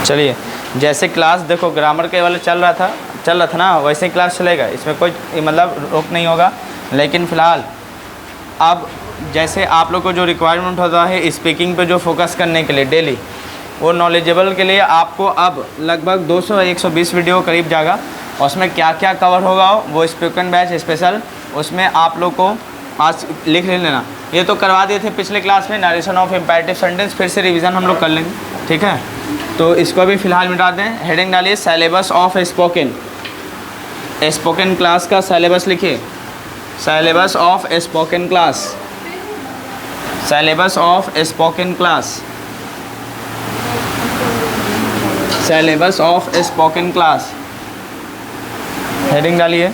चलिए, जैसे क्लास देखो ग्रामर के वाले चल रहा था ना, वैसे ही क्लास चलेगा, इसमें कोई मतलब रोक नहीं होगा। लेकिन फ़िलहाल अब जैसे आप लोग को जो रिक्वायरमेंट होता है स्पीकिंग पे जो फोकस करने के लिए डेली, वो नॉलेजेबल के लिए आपको अब लगभग 200-120 वीडियो करीब जाएगा। उसमें क्या क्या कवर होगा वो स्पोकन बैच स्पेशल, उसमें आप लोग को आज लिख लेना। ये तो करवा दिए थे पिछले क्लास में, नरेशन ऑफ इम्पेरेटिव सेंटेंस, फिर से रिवीजन हम लोग कर लेंगे, ठीक है। तो इसको भी फ़िलहाल मिटा दें। हेडिंग डालिए सिलेबस ऑफ स्पोकन क्लास का सिलेबस लिखिए, syllabus of spoken class, syllabus of spoken class, syllabus of spoken class. Heading डालिए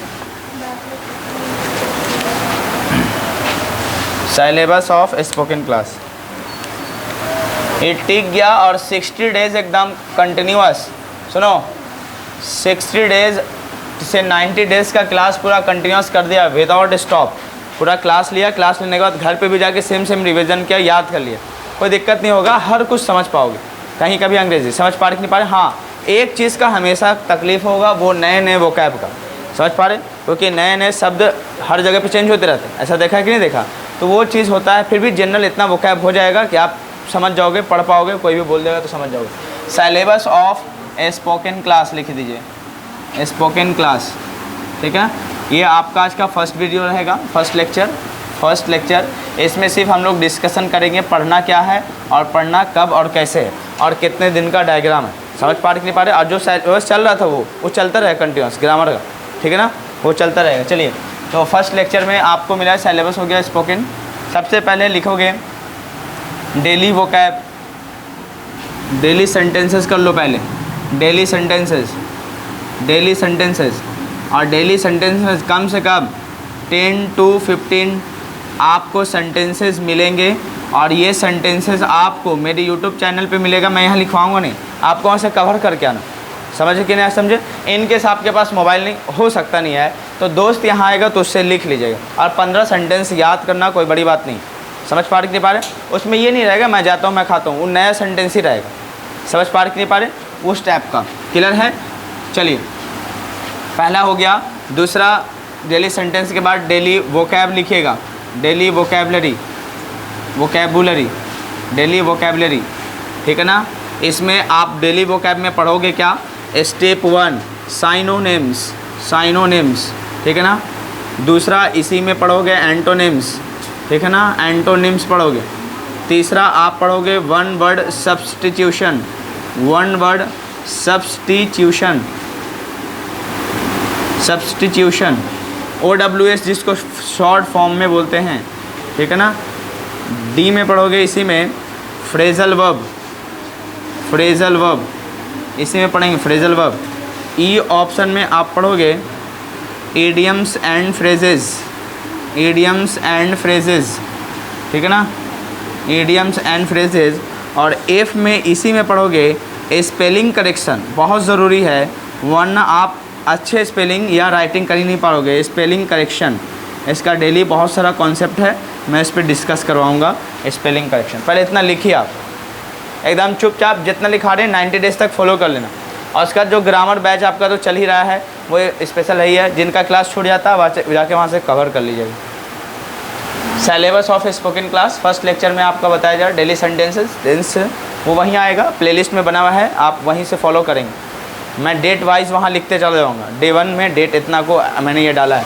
सिलेबस ऑफ स्पोकन क्लास। ये टिक गया और 60 डेज़ एकदम कंटिन्यूअस, सुनो 60 डेज़ से 90 डेज़ का क्लास पूरा कंटिन्यूअस कर दिया विदाउट स्टॉप। पूरा क्लास लिया, क्लास लेने के बाद घर पे भी जाके सेम रिवीजन किया, याद कर लिया, कोई दिक्कत नहीं होगा, हर कुछ समझ पाओगे। कहीं कभी अंग्रेजी समझ पा रहे कि नहीं पा रहे, हाँ एक चीज़ का हमेशा तकलीफ़ होगा, वो नए वोकैब का समझ पा रहे, क्योंकि नए शब्द हर जगह पे चेंज होते रहते हैं, ऐसा देखा है कि नहीं देखा, तो वो चीज़ होता है। फिर भी जनरल इतना वोकैब हो जाएगा कि आप समझ जाओगे, पढ़ पाओगे, कोई भी बोल देगा तो समझ जाओगे। सिलेबस ऑफ स्पोकन क्लास लिख दीजिए, स्पोकन क्लास, ठीक है। ये आपका आज का फर्स्ट वीडियो रहेगा, फर्स्ट लेक्चर। इसमें सिर्फ हम लोग डिस्कशन करेंगे पढ़ना क्या है और पढ़ना कब और कैसे है और कितने दिन का डायग्राम है, समझ पा रहे कि नहीं पा रहे। और जो चल रहा था वो चलता रहेगा कंटिन्यूस ग्रामर का, ठीक है ना, वो चलता रहेगा। चलिए, तो फर्स्ट लेक्चर में आपको मिला है सिलेबस हो गया स्पोकन। सबसे पहले लिखोगे डेली वोकैब, डेली सेंटेंसेस कर लो पहले, डेली सेंटेंसेस और डेली सेंटेंसेस कम से कम 10 to 15 आपको सेंटेंसेस मिलेंगे। और ये सेंटेंसेस आपको मेरे यूट्यूब चैनल पे मिलेगा, मैं यहाँ लिखवाऊँगा नहीं, आपको वहाँ से कवर करके आना, समझे कि नहीं समझे। इनकेस आपके पास मोबाइल नहीं हो सकता नहीं है तो दोस्त यहाँ आएगा तो उससे लिख लीजिएगा। और 15 सेंटेंस याद करना कोई बड़ी बात नहीं, समझ पा रहे कि नहीं पा रहे। उसमें ये नहीं रहेगा मैं जाता हूँ मैं खाता हूँ, वो नया सेंटेंस ही रहेगा, समझ पा रहे कि नहीं पा रहे, उस टाइप का। क्लियर है। चलिए, पहला हो गया। दूसरा, डेली सेंटेंस के बाद डेली वोकैब लिखिएगा, डेली वोकैबलरी, डेली वोकैबलरी, ठीक है ना। इसमें आप डेली वोकैब में पढ़ोगे क्या, स्टेप 1 साइनोनिम्स, ठीक है ना। दूसरा इसी में पढ़ोगे एंटोनिम्स, ठीक है ना, एंटोनिम्स पढ़ोगे। तीसरा आप पढ़ोगे वन वर्ड सब्स्टिट्यूशन, OWS जिसको शॉर्ट फॉर्म में बोलते हैं, ठीक है ना। डी में पढ़ोगे इसी में फ्रेजल वर्ब, इसी में पढ़ेंगे फ्रेजल वर्ब। ई ऑप्शन में आप पढ़ोगे इडियम्स एंड फ्रेजेस, ठीक है ना, इडियम्स एंड फ्रेजेस। और एफ में इसी में पढ़ोगे स्पेलिंग करेक्शन, बहुत ज़रूरी है, वरना आप अच्छे स्पेलिंग या राइटिंग कर ही नहीं पाओगे। स्पेलिंग करेक्शन, इसका डेली बहुत सारा कॉन्सेप्ट है, मैं इस पर डिस्कस करवाऊँगा। स्पेलिंग करेक्शन पहले इतना लिखिए आप, एकदम चुपचाप जितना लिखा रहे हैं 90 डेज़ तक फॉलो कर लेना। और उसका जो ग्रामर बैच आपका तो चल ही रहा है, वो स्पेशल है ही है, जिनका क्लास छूट जाता है जाके वहाँ से कवर कर लीजिएगा। Syllabus of spoken class first lecture में आपका बताया जाए डेली सेंटेंसेस, वो वहीं आएगा, प्लेलिस्ट में बना हुआ है, आप वहीं से फॉलो करेंगे। मैं डेट वाइज वहाँ लिखते चला जाऊँगा, डे 1 में डेट इतना को मैंने ये डाला है,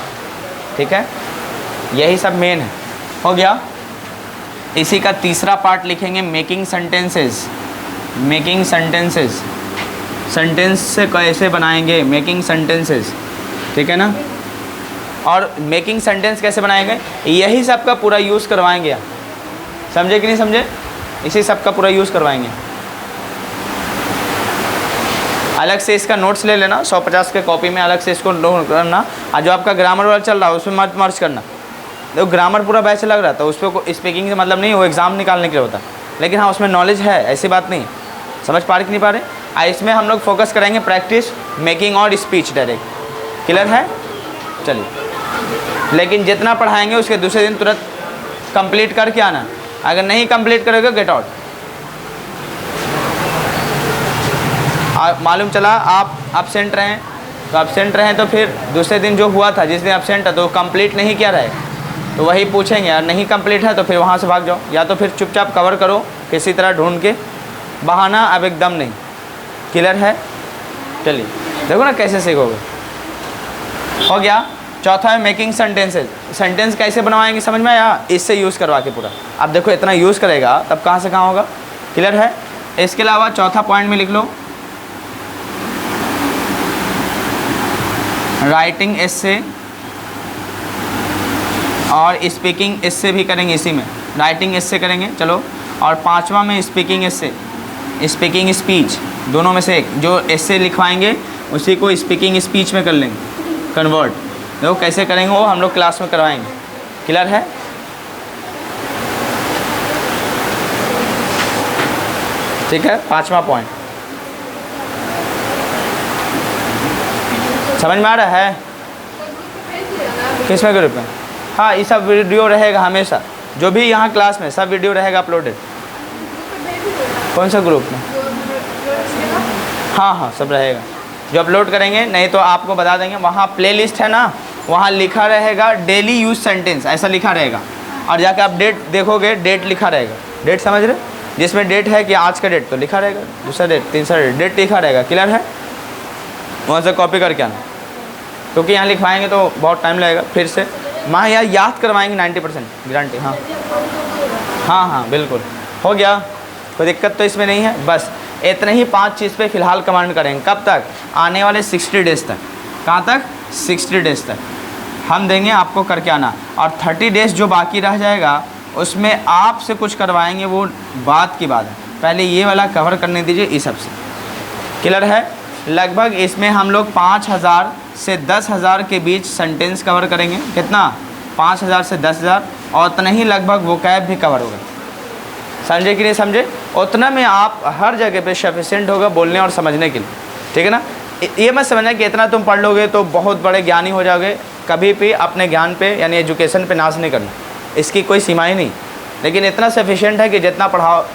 ठीक है। यही सब मेन है, हो गया। इसी का तीसरा पार्ट लिखेंगे मेकिंग सेंटेंसेस, सेंटेंस से कैसे बनाएंगे मेकिंग सेंटेंसेस, ठीक है ना। और मेकिंग सेंटेंस कैसे बनाएंगे, यही सब का पूरा यूज़ करवाएंगे आप, समझे कि नहीं समझे, इसी सब का पूरा यूज़ करवाएंगे। अलग से इसका नोट्स ले लेना, 150 के कॉपी में अलग से इसको नोट करना। और जो आपका ग्रामर वाला चल रहा है उसमें मत मर्ज करना। देखो ग्रामर पूरा बैच लग रहा था, उस पर स्पीकिंग से मतलब नहीं, वो एग्ज़ाम निकालने के लिए होता, लेकिन हाँ उसमें नॉलेज है, ऐसी बात नहीं, समझ पा रहे कि नहीं पा रहे। इसमें हम लोग फोकस करेंगे प्रैक्टिस मेकिंग और स्पीच डायरेक्ट, क्लियर है। चलिए, लेकिन जितना पढ़ाएंगे उसके दूसरे दिन तुरंत कंप्लीट करके आना, अगर नहीं कंप्लीट करोगे गेट आउट। मालूम चला आप एब्सेंट रहें, तो एब्सेंट रहें तो फिर दूसरे दिन जो हुआ था, जिस दिन एब्सेंट है तो कंप्लीट नहीं किया रहे, तो वही पूछेंगे यार नहीं कंप्लीट है तो फिर वहाँ से भाग जाओ, या तो फिर चुपचाप कवर करो किसी तरह ढूंढ के, बहाना अब एकदम नहीं। क्लियर है? चलिए देखो ना कैसे सीखोगे। हो गया। चौथा है मेकिंग सेंटेंसेज। सेंटेंस कैसे बनवाएंगे समझ में आया? इससे यूज़ करवा के पूरा। अब देखो इतना यूज़ करेगा तब कहाँ से कहाँ होगा। क्लियर है? इसके अलावा चौथा पॉइंट में लिख लो राइटिंग एस्से और स्पीकिंग एस्से भी करेंगे इसी में। राइटिंग एस्से करेंगे चलो, और पांचवा में स्पीकिंग एस्से, स्पीकिंग स्पीच, दोनों में से एक। जो एस्से लिखवाएंगे उसी को स्पीकिंग स्पीच में कर लेंगे कन्वर्ट। देखो कैसे करेंगे वो हम लोग क्लास में करवाएंगे। क्लियर है? ठीक है। पांचवा पॉइंट समझ में आ रहा है? किसमें ग्रुप में? हाँ, ये सब वीडियो रहेगा हमेशा, जो भी यहाँ क्लास में सब वीडियो रहेगा अपलोडेड। कौन सा ग्रुप में? हाँ हाँ सब रहेगा, जो अपलोड करेंगे। नहीं तो आपको बता देंगे, वहाँ प्लेलिस्ट है ना, वहाँ लिखा रहेगा डेली यूज सेंटेंस, ऐसा लिखा रहेगा। और जाकर आप डेट देखोगे, डेट लिखा रहेगा। डेट समझ रहे? जिसमें डेट है कि आज का डेट तो लिखा रहेगा, दूसरा डेट, तीसरा डेट लिखा रहेगा। क्लियर है? वहाँ से कॉपी करके आना, क्योंकि यहाँ लिखवाएंगे तो बहुत टाइम लगेगा। फिर से वहाँ यार याद करवाएंगे 90% गारंटी। हाँ हाँ हाँ बिल्कुल हो गया, कोई दिक्कत तो इसमें नहीं है। बस इतने ही 5 चीज़ पे फ़िलहाल कमांड करेंगे। कब तक? आने वाले 60 डेज़ तक। कहाँ तक? 60 डेज़ तक हम देंगे आपको करके आना। और 30 डेज़ जो बाकी रह जाएगा उसमें आपसे कुछ करवाएंगे, वो बात की बात है। पहले ये वाला कवर करने दीजिए इस सब से। क्लियर है? लगभग इसमें हम लोग 5000 से 10,000 के बीच सेंटेंस कवर करेंगे। कितना? 5000 से 10,000, और उतना ही लगभग वोकैब भी कवर होगा। समझे कि नहीं समझे? उतना में आप हर जगह पे सफिशिएंट होगा बोलने और समझने के लिए। ठीक है ना? ये मत समझना कि इतना तुम पढ़ लोगे तो बहुत बड़े ज्ञानी हो जाओगे। कभी भी अपने ज्ञान पे यानी एजुकेशन पे नाश नहीं करना, इसकी कोई सीमा ही नहीं। लेकिन इतना सफिशिएंट है कि जितना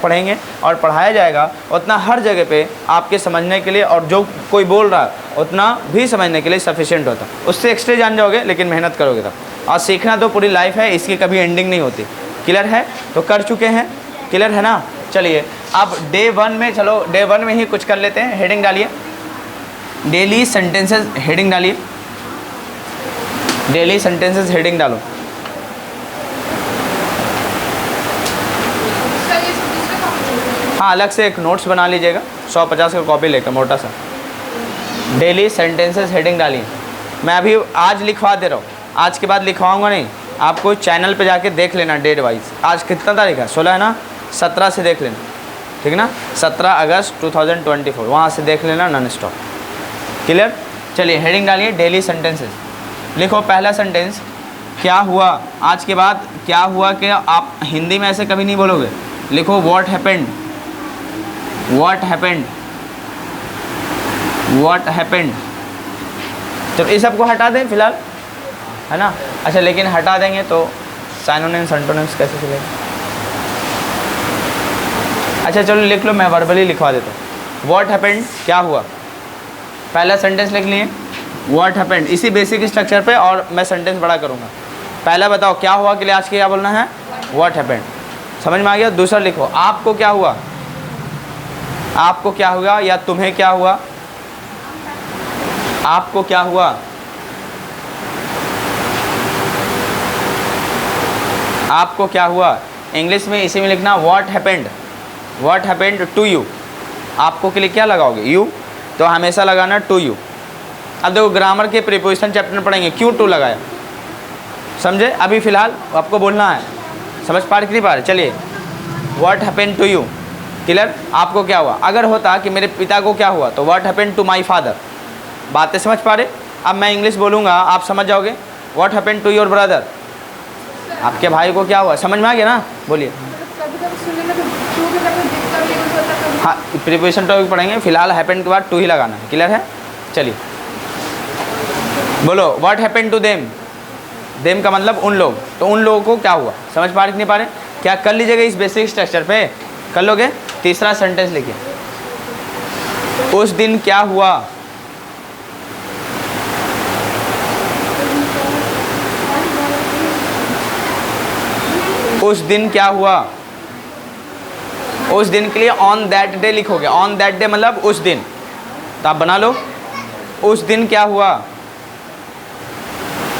पढ़ेंगे और पढ़ाया जाएगा उतना हर जगह पे आपके समझने के लिए, और जो कोई बोल रहा है उतना भी समझने के लिए सफिशिएंट होता। उससे एक्स्ट्रा जान जाओगे, लेकिन मेहनत करोगे तब। और सीखना तो पूरी लाइफ है, इसकी कभी एंडिंग नहीं होती। क्लियर है? तो कर चुके हैं। क्लियर है ना? चलिए अब डे 1 में, चलो डे 1 में ही कुछ कर लेते हैं। हेडिंग डालिए, डेली सेंटेंसेस हेडिंग डालिए, डेली सेंटेंसेस हेडिंग डालो। हाँ, अलग से एक नोट्स बना लीजिएगा, 150 का कॉपी लेकर मोटा सा। डेली सेंटेंसेस हेडिंग डालिए। मैं अभी आज लिखवा दे रहा हूँ, आज के बाद लिखवाऊंगा नहीं। आपको चैनल पे जाके देख लेना डेट वाइज। आज कितना तारीख है? 16 है ना? 17 से देख लेना। ठीक है ना? 17 अगस्त 2024 वहाँ से देख लेना नॉन स्टॉप। क्लियर? चलिए हेडिंग डालिए, डेली सेंटेंसेस। लिखो पहला सेंटेंस, क्या हुआ। आज के बाद क्या हुआ कि आप हिंदी में ऐसे कभी नहीं बोलोगे। लिखो what happened, what happened, what happened. जब इस सब को हटा दें फिलहाल, है ना? अच्छा, लेकिन हटा देंगे तो साइनोनिम्स एंटोनिम्स कैसे चलेगा? अच्छा चलो लिख लो, मैं वर्बली लिखवा देता हूँ। व्हाट हैपेंड, क्या हुआ। पहला सेंटेंस लिख लिए व्हाट हैपेंड, इसी बेसिक स्ट्रक्चर पे, और मैं सेंटेंस बड़ा करूँगा। पहला बताओ क्या हुआ के लिए आज के क्या बोलना है? What happened. समझ में आ गया? दूसरा लिखो आपको क्या हुआ, आपको क्या हुआ, या तुम्हें क्या हुआ, आपको क्या हुआ, आपको क्या हुआ। इंग्लिश में इसी में लिखना what happened, what happened to you. आपको के लिए क्या लगाओगे? यू, तो हमेशा लगाना टू यू। अब देखो ग्रामर के प्रीपोजिशन चैप्टर में पढ़ेंगे, क्यों टू लगाया, समझे? अभी फ़िलहाल आपको बोलना है, समझ पा रहे कि नहीं पा रहे? चलिए what happened to you. Clear? आपको क्या हुआ। अगर होता कि मेरे पिता को क्या हुआ तो what happened to my father. बातें समझ पा रहे? अब मैं इंग्लिश बोलूँगा, आप समझ जाओगे। What happened to your brother, आपके भाई को क्या हुआ। समझ में आ गया ना? बोलिए। हाँ, प्रीपोजिशन टॉपिक पढ़ेंगे, फिलहाल हैपेंड के बाद टू ही लगाना है। क्लियर है? चलिए बोलो what happened to them. Them का मतलब उन लोग, तो उन लोगों को क्या हुआ। समझ पा रहे कि नहीं पा रहे? क्या कर लीजिएगा इस बेसिक स्ट्रक्चर पे? कर लोगे? तीसरा सेंटेंस लिखिए, उस दिन क्या हुआ? उस दिन क्या हुआ? उस दिन के लिए ऑन दैट डे लिखोगे। ऑन दैट डे मतलब उस दिन, तो आप बना लो उस दिन क्या हुआ।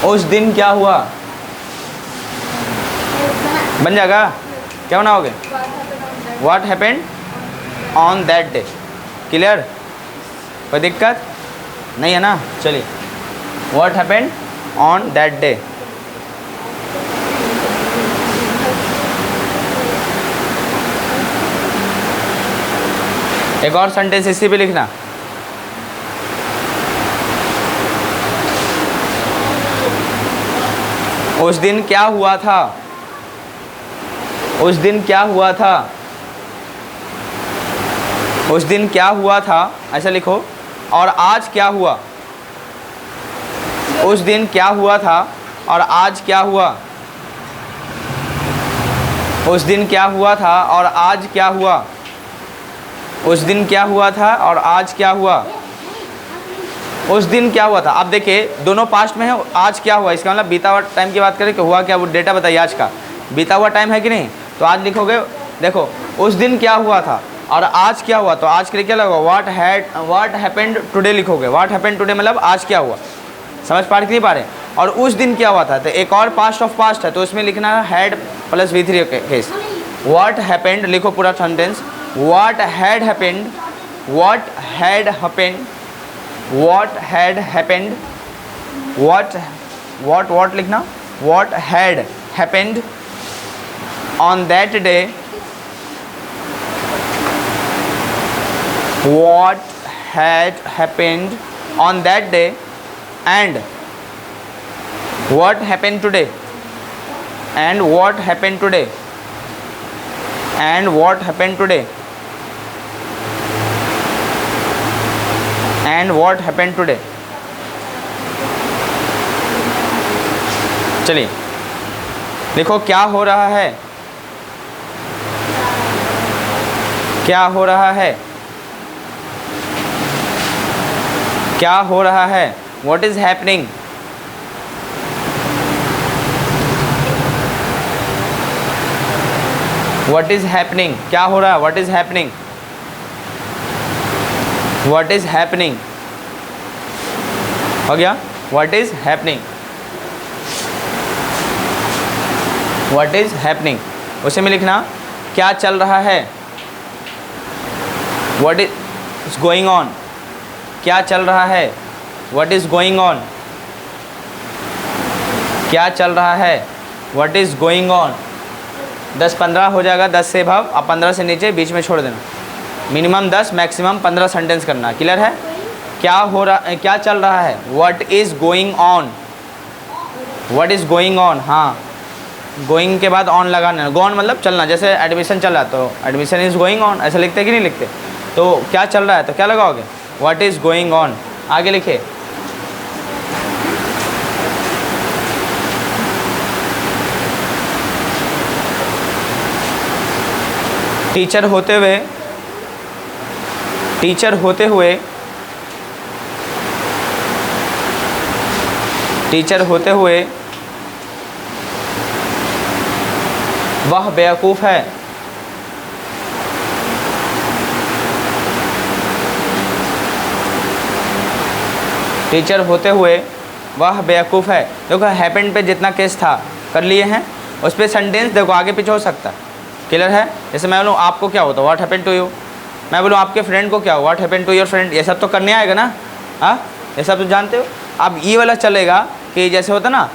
उस दिन क्या हुआ बन जाएगा। क्या बनाओगे? What happened on that day. Clear? कोई दिक्कत नहीं है ना? चलिए, what happened on that day. एक और सेंटेंस इसी पे लिखना। उस दिन क्या हुआ था? उस दिन क्या हुआ था? उस दिन क्या हुआ था ऐसा लिखो। और आज क्या हुआ? उस दिन क्या हुआ था और आज क्या हुआ? उस दिन क्या हुआ था और आज क्या हुआ? उस दिन क्या हुआ था और आज क्या हुआ? उस दिन क्या हुआ था। अब देखिए दोनों पास्ट में है। आज क्या हुआ इसका मतलब बीता हुआ टाइम की बात करें कि हुआ क्या, वो डेटा बताइए आज का। बीता हुआ टाइम है कि नहीं? तो आज लिखोगे। देखो उस दिन क्या हुआ था और आज क्या हुआ, तो आज के लिए क्या लगेगा? व्हाट हैपेंड टुडे लिखोगे। व्हाट हैपेंड टुडे मतलब आज क्या हुआ। समझ पा रहे कि नहीं पा रहे? और उस दिन क्या हुआ था, तो एक और पास्ट ऑफ पास्ट है, तो उसमें लिखना है had plus V3 case. What happened लिखो पूरा sentence. What had happened, what had happened, what had happened, what लिखना। What had happened on that day, what had happened on that day, and what happened today, and what happened today, and what happened today, and what happened today। चलिए देखो क्या हो रहा है, क्या हो रहा है, क्या हो रहा है। What is happening? What is happening? क्या हो रहा है? What is happening? What is happening? हो गया? What is happening? What is happening? उसे में लिखना क्या चल रहा है। What is going on? क्या चल रहा है। What is going on? क्या चल रहा है। What is going on? 10-15 हो जाएगा। 10 से भाव अब 15 से नीचे बीच में छोड़ देना। मिनिमम 10 मैक्सिमम 15 सेंटेंस करना। क्लियर है? क्या हो रहा, क्या चल रहा है। What is going on? What is going on? हाँ, गोइंग के बाद ऑन लगाना। गो ऑन मतलब चलना। जैसे एडमिशन चल रहा है तो एडमिशन इज़ गोइंग ऑन ऐसा लिखते कि नहीं लिखते। तो क्या चल रहा है तो क्या लगाओगे? What is going on? आगे लिखे। टीचर होते हुए, टीचर होते हुए, टीचर होते हुए वह बेवकूफ़ है। टीचर होते हुए वह बेवकूफ़ है। देखो हैपेंड पे जितना केस था कर लिए हैं, उस पर सेंटेंस देखो आगे पीछे हो सकता है। क्लियर है? जैसे मैं बोलूँ आपको क्या होता है, व्हाट हैपेंड टू यू। मैं बोलूँ आपके फ्रेंड को क्या हो, what happened to your friend. ये सब तो करने आएगा ना। हाँ, ये सब तो जानते हो। अब ये वाला चलेगा कि जैसे होता ना,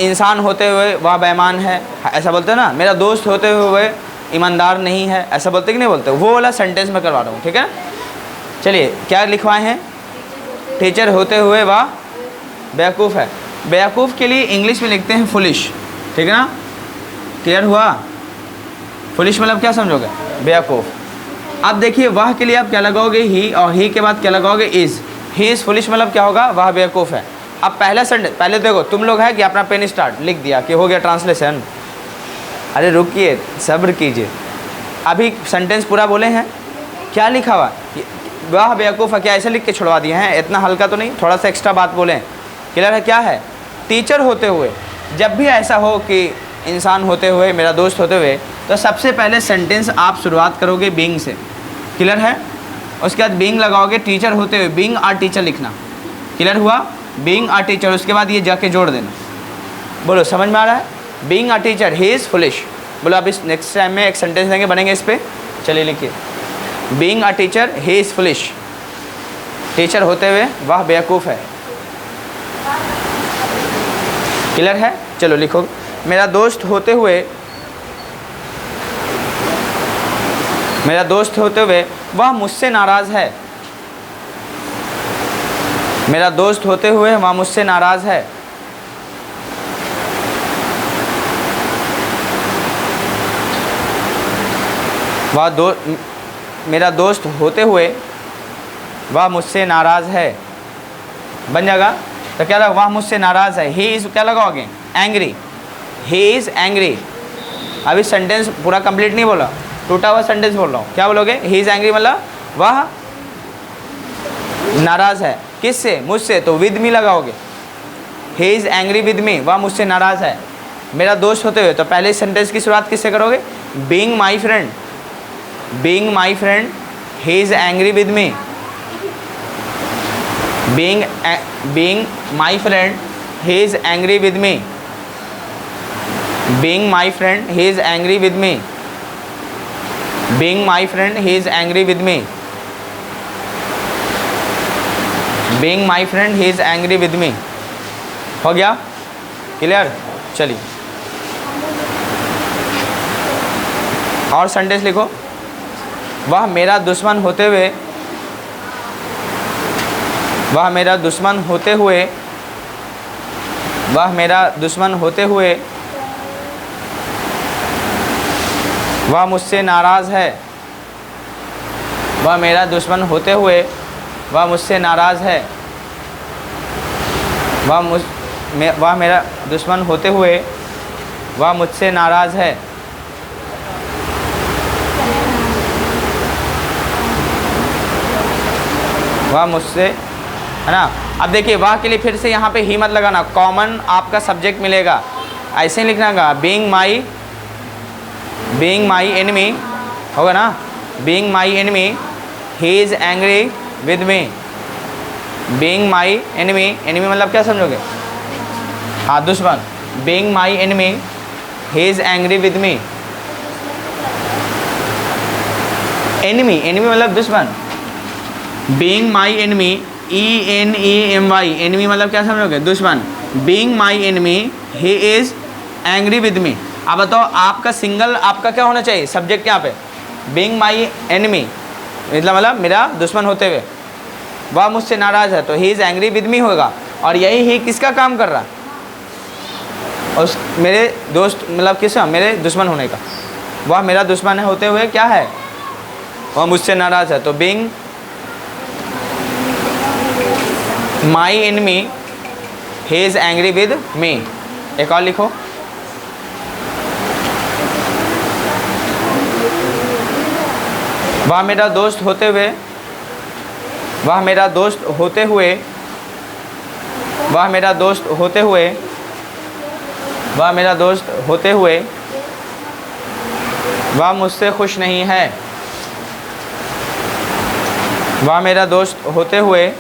इंसान होते हुए वह बेईमान है ऐसा बोलते हैं ना। मेरा दोस्त होते हुए ईमानदार नहीं है ऐसा बोलते कि नहीं बोलते। वो वाला सेंटेंस मैं करवा रहा हूँ। ठीक है? चलिए क्या लिखवाए हैं। टीचर होते हुए वह बेवकूफ़ है। बेवकूफ़ के लिए इंग्लिश में लिखते हैं फुलिश। ठीक है ना? क्लियर हुआ? फुलिश मतलब क्या समझोगे? बेवकूफ़। अब देखिए वह के लिए आप क्या लगाओगे? ही, और ही के बाद क्या लगाओगे? इज़। ही इज़ फुलिश मतलब क्या होगा? वह बेवकूफ़ है। अब पहला सेंटेंस पहले देखो, तुम लोग है कि अपना पेन स्टार्ट लिख दिया कि हो गया ट्रांसलेशन। अरे रुकिए, सब्र कीजिए, अभी सेंटेंस पूरा बोले हैं। क्या लिखा हुआ? वह बेवकूफ़ है, क्या ऐसे लिख के छुड़वा दिए हैं? इतना हल्का तो नहीं, थोड़ा सा एक्स्ट्रा बात बोलें। क्लियर है? क्या है? टीचर होते हुए जब भी ऐसा हो कि इंसान होते हुए, मेरा दोस्त होते हुए, तो सबसे पहले सेंटेंस आप शुरुआत करोगे बीइंग से। क्लियर है? उसके बाद बीइंग लगाओगे, टीचर होते हुए बीइंग आ टीचर लिखना। क्लियर हुआ? बीइंग आ टीचर, उसके बाद ये जाके जोड़ देना। बोलो समझ में आ रहा है? Being a teacher he is foolish. बोलो अब इस नेक्स्ट टाइम में एक सेंटेंस देंगे, बनेंगे इस पर। चलिए लिखिए, being a teacher he is foolish. Teacher होते हुए वह बेवकूफ़ है। क्लियर है? चलो लिखो, मेरा दोस्त होते हुए, मेरा दोस्त होते हुए वह मुझसे नाराज़ है। मेरा दोस्त होते हुए वह मुझसे नाराज़ है। मेरा दोस्त होते हुए वह मुझसे नाराज़ है। बन जाएगा? तो क्या लगा? वह मुझसे नाराज़ है। ही इज़ क्या लगाओगे? एंग्री। He is angry. अभी सेंटेंस पूरा कंप्लीट नहीं बोला, टूटा हुआ सेंटेंस बोल रहा हूँ। क्या बोलोगे? ही इज़ एंग्री मतलब वह नाराज़ है। किससे? मुझसे। तो विद मी लगाओगे। He is angry with me, वह मुझसे नाराज़ है। मेरा दोस्त होते हुए, तो पहले सेंटेंस की शुरुआत किससे करोगे? Being my friend. Being my friend, he is angry with me. Being my friend, he is angry with me. Being my friend, he is angry with me. Being my friend, he is angry with me. Being my friend, he is angry with me. हो गया? Clear? चलिए और sentence लिखो। वह मेरा दुश्मन होते हुए, वह मेरा दुश्मन होते हुए, वह मेरा दुश्मन होते हुए वह मुझसे नाराज़ है। वह मेरा दुश्मन होते हुए वह मुझसे नाराज़ है। वह मेरा दुश्मन होते हुए वह मुझसे नाराज़ है। वह मुझसे, है ना? अब देखिए, वह के लिए फिर से यहाँ पे ही मत लगाना, कॉमन आपका सब्जेक्ट मिलेगा। ऐसे ही लिखना का बीइंग माई एनिमी होगा ना। Being my enemy he is angry with me. Being my enemy, enemy मतलब क्या समझोगे? हाँ, दुश्मन। Being my enemy he is angry with me. Enemy, enemy मतलब दुश्मन। बीइंग माई एनिमी, ENEMY, एनिमी मतलब क्या समझोगे? दुश्मन। Being my enemy he is angry with me. अब बताओ, आपका सिंगल आपका क्या होना चाहिए सब्जेक्ट यहाँ पे? बीइंग माई एनिमी मतलब मेरा दुश्मन होते हुए वह मुझसे नाराज़ है, तो he is angry with me होगा। और यही ही किसका काम कर रहा? उस मेरे दोस्त मतलब किसका? मेरे दुश्मन होने का। वह मेरा दुश्मन है होते हुए क्या है? वह मुझसे नाराज़ है। तो being my enemy he is angry with me. एक और लिखो, वह मेरा दोस्त होते हुए, वह मेरा दोस्त होते हुए, वह मेरा दोस्त होते हुए, वह मेरा दोस्त होते हुए वह मुझसे खुश नहीं है। वह मेरा दोस्त होते हुए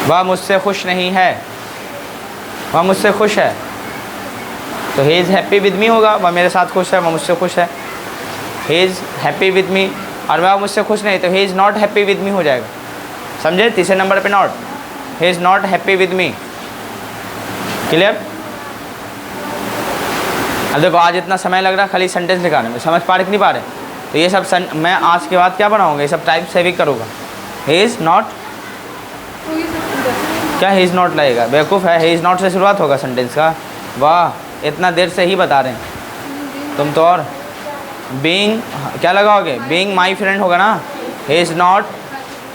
वह मुझसे खुश नहीं है। वह मुझसे खुश है, तो he is happy with me होगा। वह मेरे साथ खुश है, वह मुझसे खुश है। He is happy with me, और वह मुझसे खुश नहीं, तो he is not happy with me हो जाएगा। समझे? तीसरे नंबर पे not, he is not happy with me. Clear? अब देखो, आज इतना समय लग रहा खाली सेंटेंस लिखाने में, समझ पा रहे कि नहीं पा रहे? तो ये सब मैं आज के बाद क्या बनाऊँगा? ये सब टाइप से भी करूँगा। ही इज़ नॉट, क्या ही इज़ नॉट लगेगा? बेवकूफ़ है, ही इज़ नॉट से शुरुआत होगा सेंटेंस का। वाह, इतना देर से ही बता रहे हैं तुम तो। और बीइंग क्या लगाओगे? बीइंग माई फ्रेंड होगा ना। He is not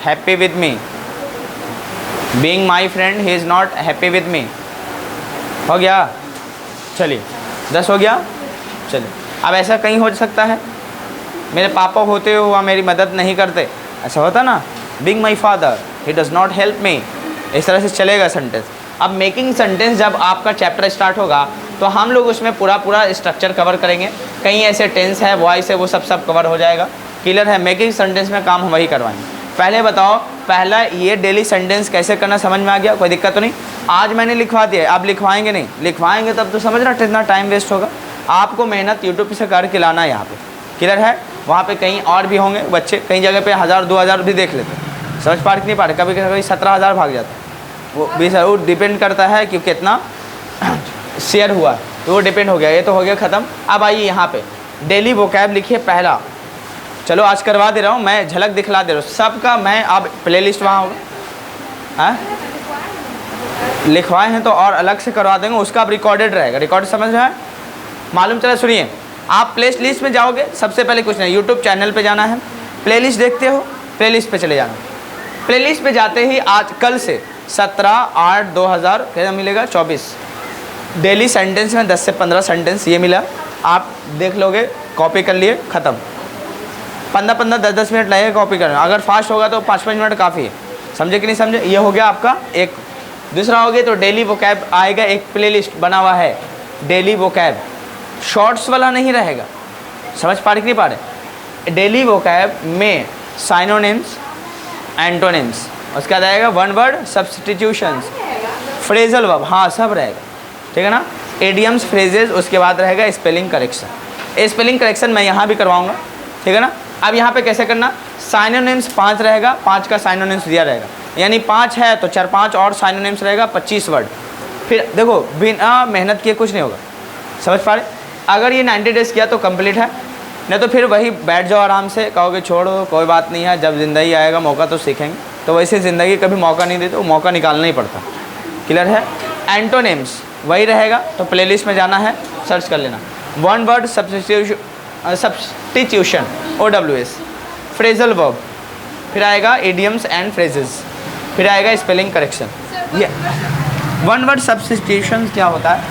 happy with me. Being my friend he is not happy with me. हो गया? चलिए 10 हो गया। चलिए, अब ऐसा कहीं हो सकता है मेरे पापा होते हुआ मेरी मदद नहीं करते, ऐसा होता ना, being my father he does not help me, इस तरह से चलेगा सेंटेंस। अब मेकिंग सेंटेंस जब आपका चैप्टर स्टार्ट होगा तो हम लोग उसमें पूरा स्ट्रक्चर कवर करेंगे, कहीं ऐसे टेंस है, वॉइस है, वो सब कवर हो जाएगा। क्लियर है? मेकिंग सेंटेंस में काम हम वही करवाएंगे। पहले बताओ, पहला ये डेली सेंटेंस कैसे करना समझ में आ गया? कोई दिक्कत तो नहीं? आज मैंने लिखवा दिया, आप लिखवाएंगे नहीं? लिखवाएंगे तब तो समझ रहा कितना टाइम वेस्ट होगा। आपको मेहनत यूट्यूब से करके लाना है यहाँ पे। क्लियर है? वहाँ पे कहीं और भी होंगे बच्चे, कई जगह पे 1000-2000 भी देख लेते हैं, समझ पा नहीं पा रहे, कभी कभी 17,000 भाग जाता है। वो भी सर वो डिपेंड करता है कि कितना शेयर हुआ, तो वो डिपेंड हो गया। ये तो हो गया ख़त्म। अब आइए यहाँ पे डेली वोकैब लिखिए पहला। चलो आज करवा दे रहा हूँ, मैं झलक दिखला दे रहा हूँ सबका। मैं अब प्लेलिस्ट वहाँ होगा, हाँ लिखवाए हैं तो और अलग से करवा देंगे, उसका अब रिकॉर्डेड रहेगा। रिकॉर्ड समझ रहा है? मालूम चला? सुनिए, आप प्ले लिस्ट में जाओगे, सबसे पहले कुछ नहीं, यूट्यूब चैनल पे जाना है, प्लेलिस्ट देखते हो, प्लेलिस्ट पे चले जाना। प्लेलिस्ट पे जाते ही आज कल से 17/8/2000 क्या मिलेगा? 24 डेली सेंटेंस में 10 से 15 सेंटेंस ये मिला, आप देख लोगे, कॉपी कर लिए, ख़त्म। 15-15 10-10 मिनट लगेगा कॉपी करना, अगर फास्ट होगा तो 5-5 मिनट काफ़ी है। समझे कि नहीं समझे? ये हो गया आपका एक। दूसरा हो गया तो डेली वोकैब आएगा, एक प्लेलिस्ट बना हुआ है डेली वोकैब, शॉर्ट्स वाला नहीं रहेगा। समझ पा रहे कि नहीं पा रहे? डेली वोकैब में साइनोनिम्स, एंटोनिम्स, उसके बाद आएगा one word substitutions, phrasal verb, हाँ सब रहेगा, ठीक है ना, एडियम्स, फ्रेजेस, उसके बाद रहेगा स्पेलिंग करेक्शन। स्पेलिंग करेक्शन मैं यहाँ भी करवाऊँगा, ठीक है ना। अब यहाँ पे कैसे करना? साइनोनिम्स 5 रहेगा, 5 का साइनोनिम्स दिया रहेगा, यानी 5 है तो 4-5 और साइनोनिम्स रहेगा, 25 वर्ड। फिर देखो बिना मेहनत किए कुछ नहीं होगा, समझ पा रहे? अगर ये 90 डेज़ किया तो कंप्लीट है, नहीं तो फिर वही बैठ जाओ आराम से, कहोगे छोड़ो कोई बात नहीं है, जब ज़िंदगी आएगा मौका तो सीखेंगे। तो वैसे ज़िंदगी कभी मौका नहीं देती, तो मौका निकालना ही पड़ता। क्लियर है? एंटोनिम्स वही रहेगा, तो प्लेलिस्ट में जाना है, सर्च कर लेना, one word substitution OWS, phrasal verb, फिर आएगा इडियम्स एंड फ्रेजेस, फिर आएगा स्पेलिंग करेक्शन। ये वन वर्ड सब्स्टिट्यूशन क्या होता है?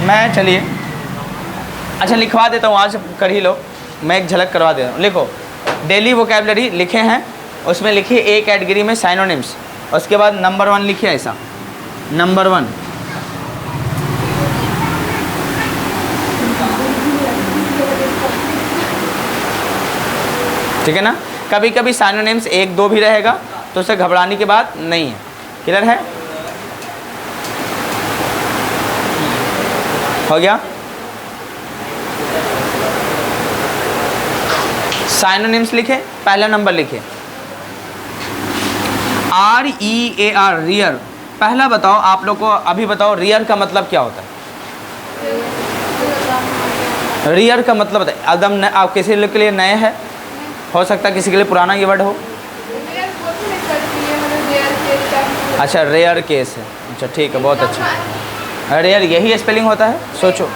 मैं चलिए अच्छा लिखवा देता हूँ, आज कर ही लो, मैं एक झलक करवा दे रहा हूँ। लिखो डेली वोकैबलरी लिखे हैं, उसमें लिखिए ए कैटेगरी में साइनोनिम्स, उसके बाद नंबर 1 लिखिए, ऐसा नंबर 1 ठीक है ना। कभी कभी साइनोनिम्स 1-2 भी रहेगा, तो उसे घबराने की बात नहीं है। क्लियर है? हो गया? साइनोनिम्स लिखे, पहला नंबर लिखे REAR, रियर। पहला बताओ आप लोग को, अभी बताओ रियर का मतलब क्या होता है? रियर का मतलब बताए एकदम, आप किसी लोग के लिए नए हैं, हो सकता है किसी के लिए पुराना ये वर्ड हो। अच्छा रेयर केस है, अच्छा ठीक है, बहुत अच्छा। रेयर यही स्पेलिंग होता है? सोचो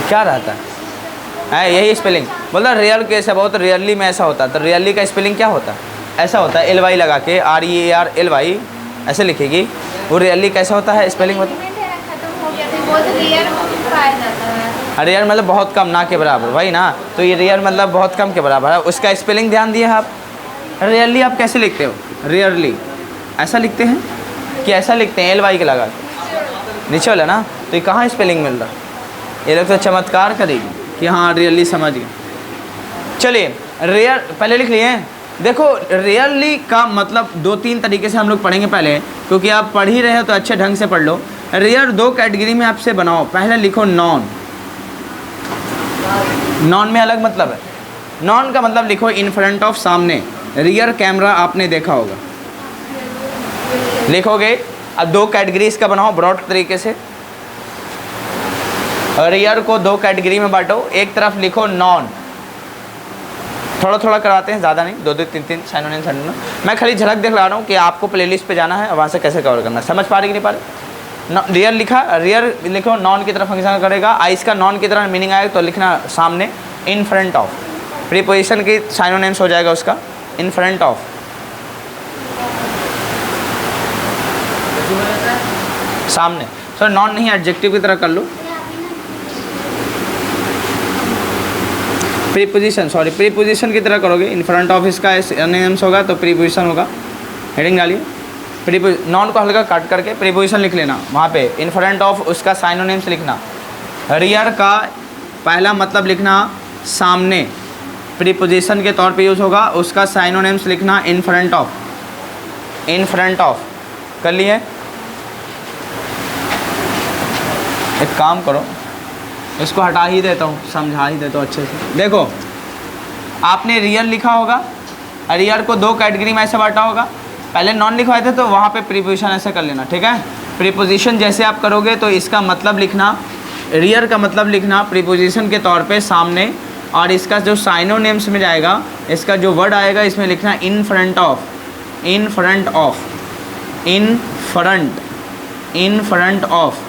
क्या रहता है यही स्पेलिंग। बोला रेयर केस है, बहुत रेयरली में ऐसा होता है, तो रेयरली का स्पेलिंग क्या होता है? ऐसा होता है LY लगा के, REARLY ऐसे लिखेगी। वो रेयरली कैसा होता है स्पेलिंग? होता है रेयर मतलब बहुत कम, ना के बराबर, वही ना। तो ये रेयर मतलब बहुत कम के बराबर है, उसका स्पेलिंग ध्यान दिए आप। रेयरली आप कैसे लिखते हो? रेयरली ऐसा लिखते हैं कि ऐसा लिखते हैं LY के लगा के नीचे वाला ना, तो ये कहाँ स्पेलिंग मिल रहा है? ये लोग तो चमत्कार करेगी कि हाँ रियली समझ गए। चलिए रेयर पहले लिख लिए। देखो रेयरली का मतलब 2-3 तरीके से हम लोग पढ़ेंगे पहले, क्योंकि आप पढ़ ही रहे हो तो अच्छे ढंग से पढ़ लो। रेयर 2 कैटेगरी में आपसे बनाओ। पहले लिखो नॉन। नॉन में अलग मतलब है। नॉन का मतलब लिखो इन फ्रंट ऑफ, सामने। रियर कैमरा आपने देखा होगा, लिखोगे। अब 2 कैटेगरीज का बनाओ ब्रॉड तरीके से। रियर को 2 कैटेगरी में बांटो। एक तरफ लिखो नॉन, थोड़ा थोड़ा कराते हैं, ज़्यादा नहीं, 2-2 3-3 साइनोनिम। मैं खाली झलक दिखला रहा हूँ कि आपको प्लेलिस्ट पे जाना है और वहाँ से कैसे कवर करना है। समझ पा रहे कि नहीं पा रहे? रियर लिखा, रियर लिखो नॉन की तरफ फंक्शन करेगा। आइस का नॉन की तरह मीनिंग आएगा तो लिखना सामने, इन फ्रंट ऑफ। प्रीपोजिशन की साइनोनिम्स हो जाएगा उसका, इन फ्रंट ऑफ, सामने। सर नॉन नहीं, एडजेक्टिव की तरह कर लो। प्रीपोजिशन, सॉरी प्रीपोजिशन की तरह करोगे। इन फ्रंट ऑफ इसका एनिम्स होगा तो प्रीपोजिशन होगा। हेडिंग डालिए, नॉन को हल्का काट करके प्रीपोजिशन लिख लेना वहाँ पे। इन फ्रंट ऑफ उसका साइनोनिम्स लिखना। रियर का पहला मतलब लिखना सामने, प्रीपोजिशन के तौर पे यूज़ होगा। उसका साइनोनिम्स लिखना in front of, in front of. कर लिए? एक काम करो, इसको हटा ही देता हूँ, समझा ही देता हूँ अच्छे से। देखो आपने रियर लिखा होगा, रियर को दो कैटेगरी में ऐसे बांटा होगा। पहले नॉन लिखवाए थे तो वहाँ पे प्रीपोजिशन ऐसे कर लेना, ठीक है। प्रीपोजिशन जैसे आप करोगे तो इसका मतलब लिखना, रियर का मतलब लिखना प्रीपोजिशन के तौर पे सामने, और इसका जो साइनोनिम्स में जाएगा, इसका जो वर्ड आएगा इसमें लिखना in front of, in front of, in front, in front of.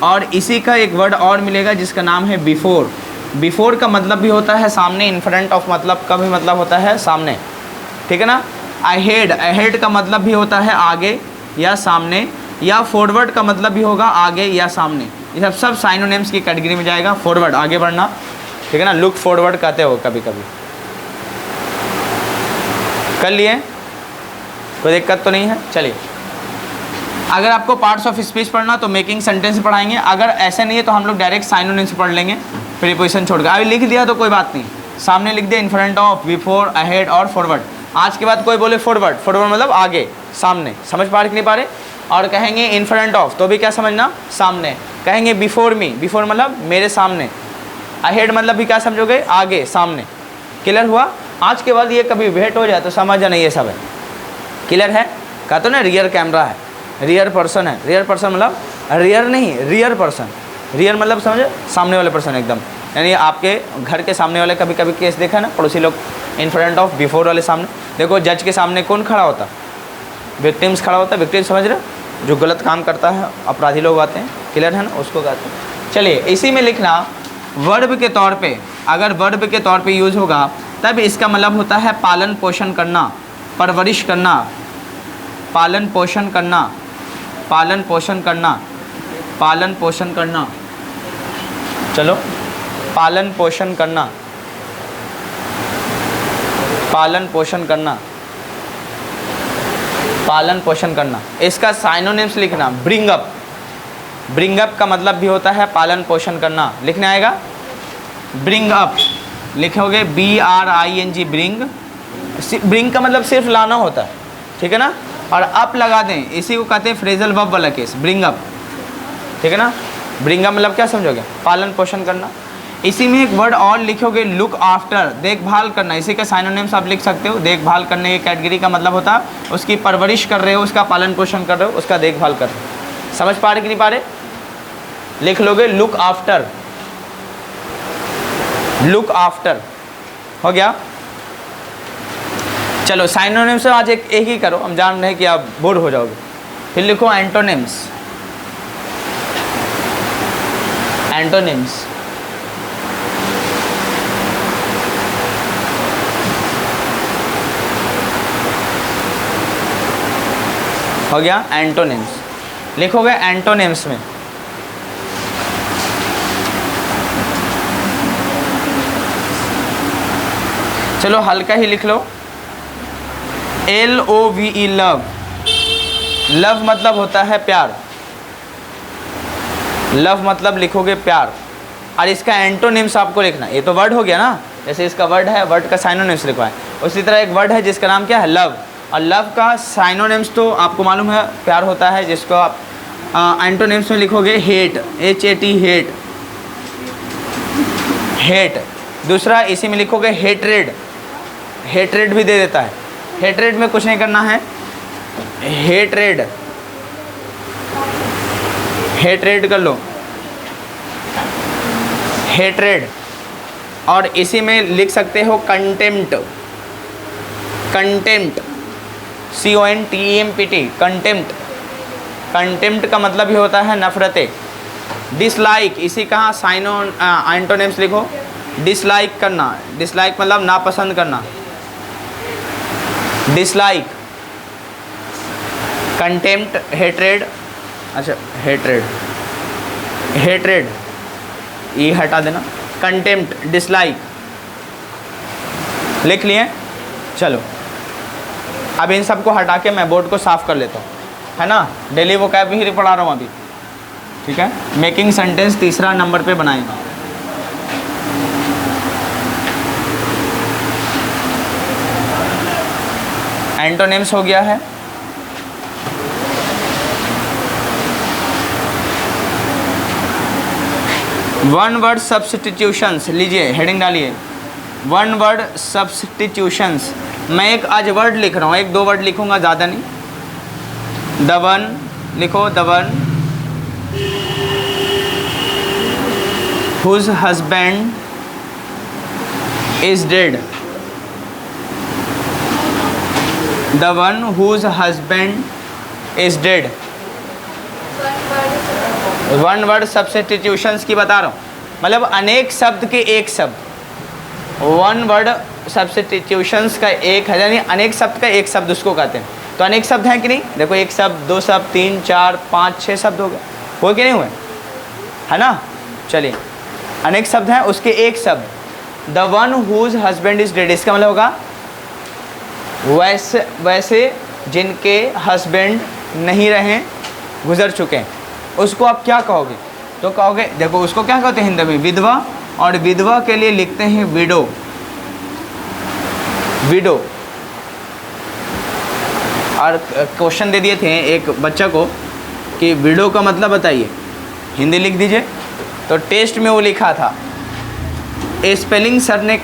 और इसी का एक वर्ड और मिलेगा जिसका नाम है बिफोर। बिफोर का मतलब भी होता है सामने, इन फ्रंट ऑफ मतलब का भी मतलब होता है सामने, ठीक है ना। अहेड, अहेड का मतलब भी होता है आगे या सामने, या फॉरवर्ड का मतलब भी होगा आगे या सामने। ये सब साइनोनिम्स की कैटेगरी में जाएगा। फॉरवर्ड, आगे बढ़ना, ठीक है ना, लुक फॉरवर्ड कहते हो कभी कभी। कर लिए? कोई दिक्कत तो नहीं है? चलिए, अगर आपको पार्ट्स ऑफ स्पीच पढ़ना तो मेकिंग सेंटेंस पढ़ाएंगे। अगर ऐसे नहीं है तो हम लोग डायरेक्ट साइनोनिम्स पढ़ लेंगे, प्रीपोजिशन छोड़कर। अभी लिख दिया तो कोई बात नहीं, सामने लिख दिया in front of, before, ahead और फॉरवर्ड। आज के बाद कोई बोले फॉरवर्ड, फॉरवर्ड मतलब आगे, सामने, समझ पा रहे कि नहीं पा रहे। और कहेंगे इन फ्रंट ऑफ तो भी क्या समझना, सामने। कहेंगे बिफोर मी, बिफोर मतलब मेरे सामने। अहेड मतलब भी क्या समझोगे, आगे, सामने। क्लियर हुआ? आज के बाद ये कभी भेंट हो जाए तो समझ जाना ये सब है। क्लियर है? कहा तो ना रियर कैमरा है, रियर पर्सन है। रियर पर्सन मतलब रियर नहीं, रियर पर्सन। रियर मतलब समझे, सामने वाले पर्सन एकदम, यानी आपके घर के सामने वाले। कभी कभी केस देखा ना, पड़ोसी लोग इन फ्रंट ऑफ, बिफोर वाले सामने। देखो जज के सामने कौन खड़ा होता, विक्टिम्स खड़ा होता है। विक्टिम समझ रहे, जो गलत काम करता है, अपराधी लोग आते हैं, क्लियर है ना, उसको कहते हैं। चलिए, इसी में लिखना वर्ब के तौर पे, अगर वर्ब के तौर पे यूज़ होगा तब इसका मतलब होता है पालन पोषण करना, परवरिश करना, पालन पोषण करना, पालन पोषण करना, पालन पोषण करना। चलो, पालन पोषण करना, पालन पोषण करना, पालन पोषण करना। इसका साइनोनिम्स लिखना ब्रिंग अप। ब्रिंग अप का मतलब भी होता है पालन पोषण करना। लिखने आएगा ब्रिंग अप, लिखोगे BRING, ब्रिंग। ब्रिंग का मतलब सिर्फ लाना होता है, ठीक है ना। और अप लगा दें, इसी को कहते हैं फ्रेजल वर्ब वाला केस, ब्रिंग अप, ठीक है ना। ब्रिंग अप मतलब क्या समझोगे, पालन पोषण करना। इसी में एक वर्ड और लिखोगे लुक आफ्टर, देखभाल करना। इसी का साइनोनिम्स आप लिख सकते हो। देखभाल करने की कैटेगरी का मतलब होता है उसकी परवरिश कर रहे हो, उसका पालन पोषण कर रहे हो, उसका देखभाल कर रहे हो। समझ पा रहे कि नहीं पा रहे? लिख लोगे लुक आफ्टर, लुक आफ्टर। हो गया? चलो, साइनोनिम्स आज एक ही करो, हम जान रहे हैं कि आप बोर हो जाओगे। फिर लिखो एंटोनिम्स, एंटोनिम्स। हो गया? एंटोनिम्स लिखोगे एंटोनिम्स में। चलो हल्का ही लिख लो, LOVE, लव। लव मतलब होता है प्यार, लव मतलब लिखोगे प्यार। और इसका एंटोनिम्स आपको लिखना, ये तो वर्ड हो गया ना, जैसे इसका वर्ड है, वर्ड का साइनोनिम्स लिखवाएं। उसी तरह एक वर्ड है जिसका नाम क्या है, लव। और लव का साइनोनिम्स तो आपको मालूम है प्यार होता है, जिसको आप एंटोनिम्स में लिखोगे हेट, HAT, हेट, हेट। दूसरा इसी में लिखोगे हेट्रेड, हेट्रेड भी दे देता है। हेट्रेड में कुछ नहीं करना है, हेट्रेड, हेट्रेड कर लो, हेट्रेड। और इसी में लिख सकते हो contempt, contempt, CONTEMPT, contempt. Contempt का मतलब भी होता है नफरतें। डिसलाइक, इसी का एंटोनिम्स लिखो, डिसलाइक करना। डिसलाइक मतलब नापसंद करना, डिसलाइक। कंटेम्प्ट, हेट्रेड, अच्छा हेट्रेड, हेट्रेड ये हटा देना। कंटेम्प्ट, डिसलाइक, लिख लिए? चलो अब इन सब को हटा के मैं बोर्ड को साफ कर लेता हूँ, है ना। डेली वोकैबुलरी पढ़ा रहा हूँ अभी, ठीक है। मेकिंग सेंटेंस तीसरा नंबर पे बनाएंगे। एंटोनिम्स हो गया है। वन वर्ड सब्स्टिट्यूशंस, लीजिए हेडिंग डालिए, वन वर्ड सब्स्टिट्यूशंस। मैं एक आज वर्ड लिख रहा हूँ, एक दो वर्ड लिखूंगा, ज़्यादा नहीं। द वन लिखो, the one whose husband is dead, the one whose husband is dead. One word substitutions की बता रहा हूँ, मतलब अनेक शब्द के एक शब्द। वन वर्ड सब्स्टिट्यूशंस का एक है, यानी अनेक शब्द का एक शब्द उसको कहते हैं। तो अनेक शब्द हैं कि नहीं, देखो एक शब्द, दो शब्द, तीन, चार, पाँच, छः शब्द हो गए, हुए कि नहीं हुए, है ना। चलिए अनेक शब्द हैं, उसके एक शब्द। The one whose husband is dead, इसका मतलब होगा वैसे जिनके हस्बैंड नहीं रहे, गुजर चुके हैं, उसको आप क्या कहोगे? तो कहोगे, देखो उसको क्या कहते हैं हिंदी में, विधवा, और विधवा के लिए लिखते हैं विडो, विडो। और क्वेश्चन दे दिए थे एक बच्चा को कि विडो का मतलब बताइए, हिंदी लिख दीजिए। तो टेस्ट में वो लिखा था, स्पेलिंग सर ने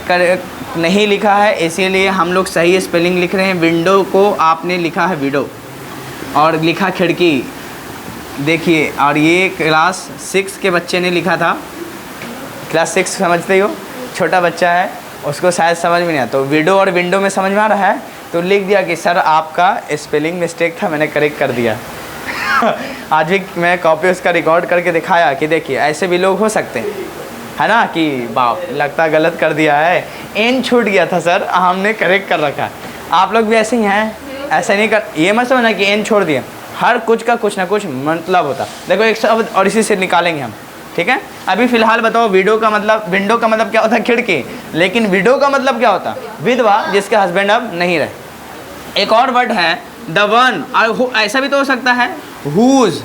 नहीं लिखा है, इसीलिए हम लोग सही स्पेलिंग लिख रहे हैं। विंडो को आपने लिखा है विडो, और लिखा खिड़की, देखिए। और ये क्लास 6 के बच्चे ने लिखा था, क्लास 6 समझते हो, छोटा बच्चा है, उसको शायद समझ में नहीं आया। तो विडो और विंडो में समझ में आ रहा है, तो लिख दिया कि सर आपका स्पेलिंग मिस्टेक था, मैंने करेक्ट कर दिया। आज भी मैं कॉपी उसका रिकॉर्ड करके दिखाया कि देखिए ऐसे भी लोग हो सकते हैं, है ना, कि बाप लगता गलत कर दिया है, एन छूट गया था सर, हमने करेक्ट कर रखा है। आप लोग भी ऐसे ही हैं, ऐसा नहीं कर, ये मत समझना कि एन छोड़ दिए, हर कुछ का कुछ ना कुछ मतलब होता। देखो एक शब्द और इसी से निकालेंगे हम, ठीक है। अभी फ़िलहाल बताओ, विडो का मतलब, विंडो का मतलब क्या होता है, खिड़की, लेकिन विडो का मतलब क्या होता है, विधवा जिसके हस्बैंड अब नहीं रहे। एक और वर्ड है द वन, और ऐसा भी तो हो सकता है हुज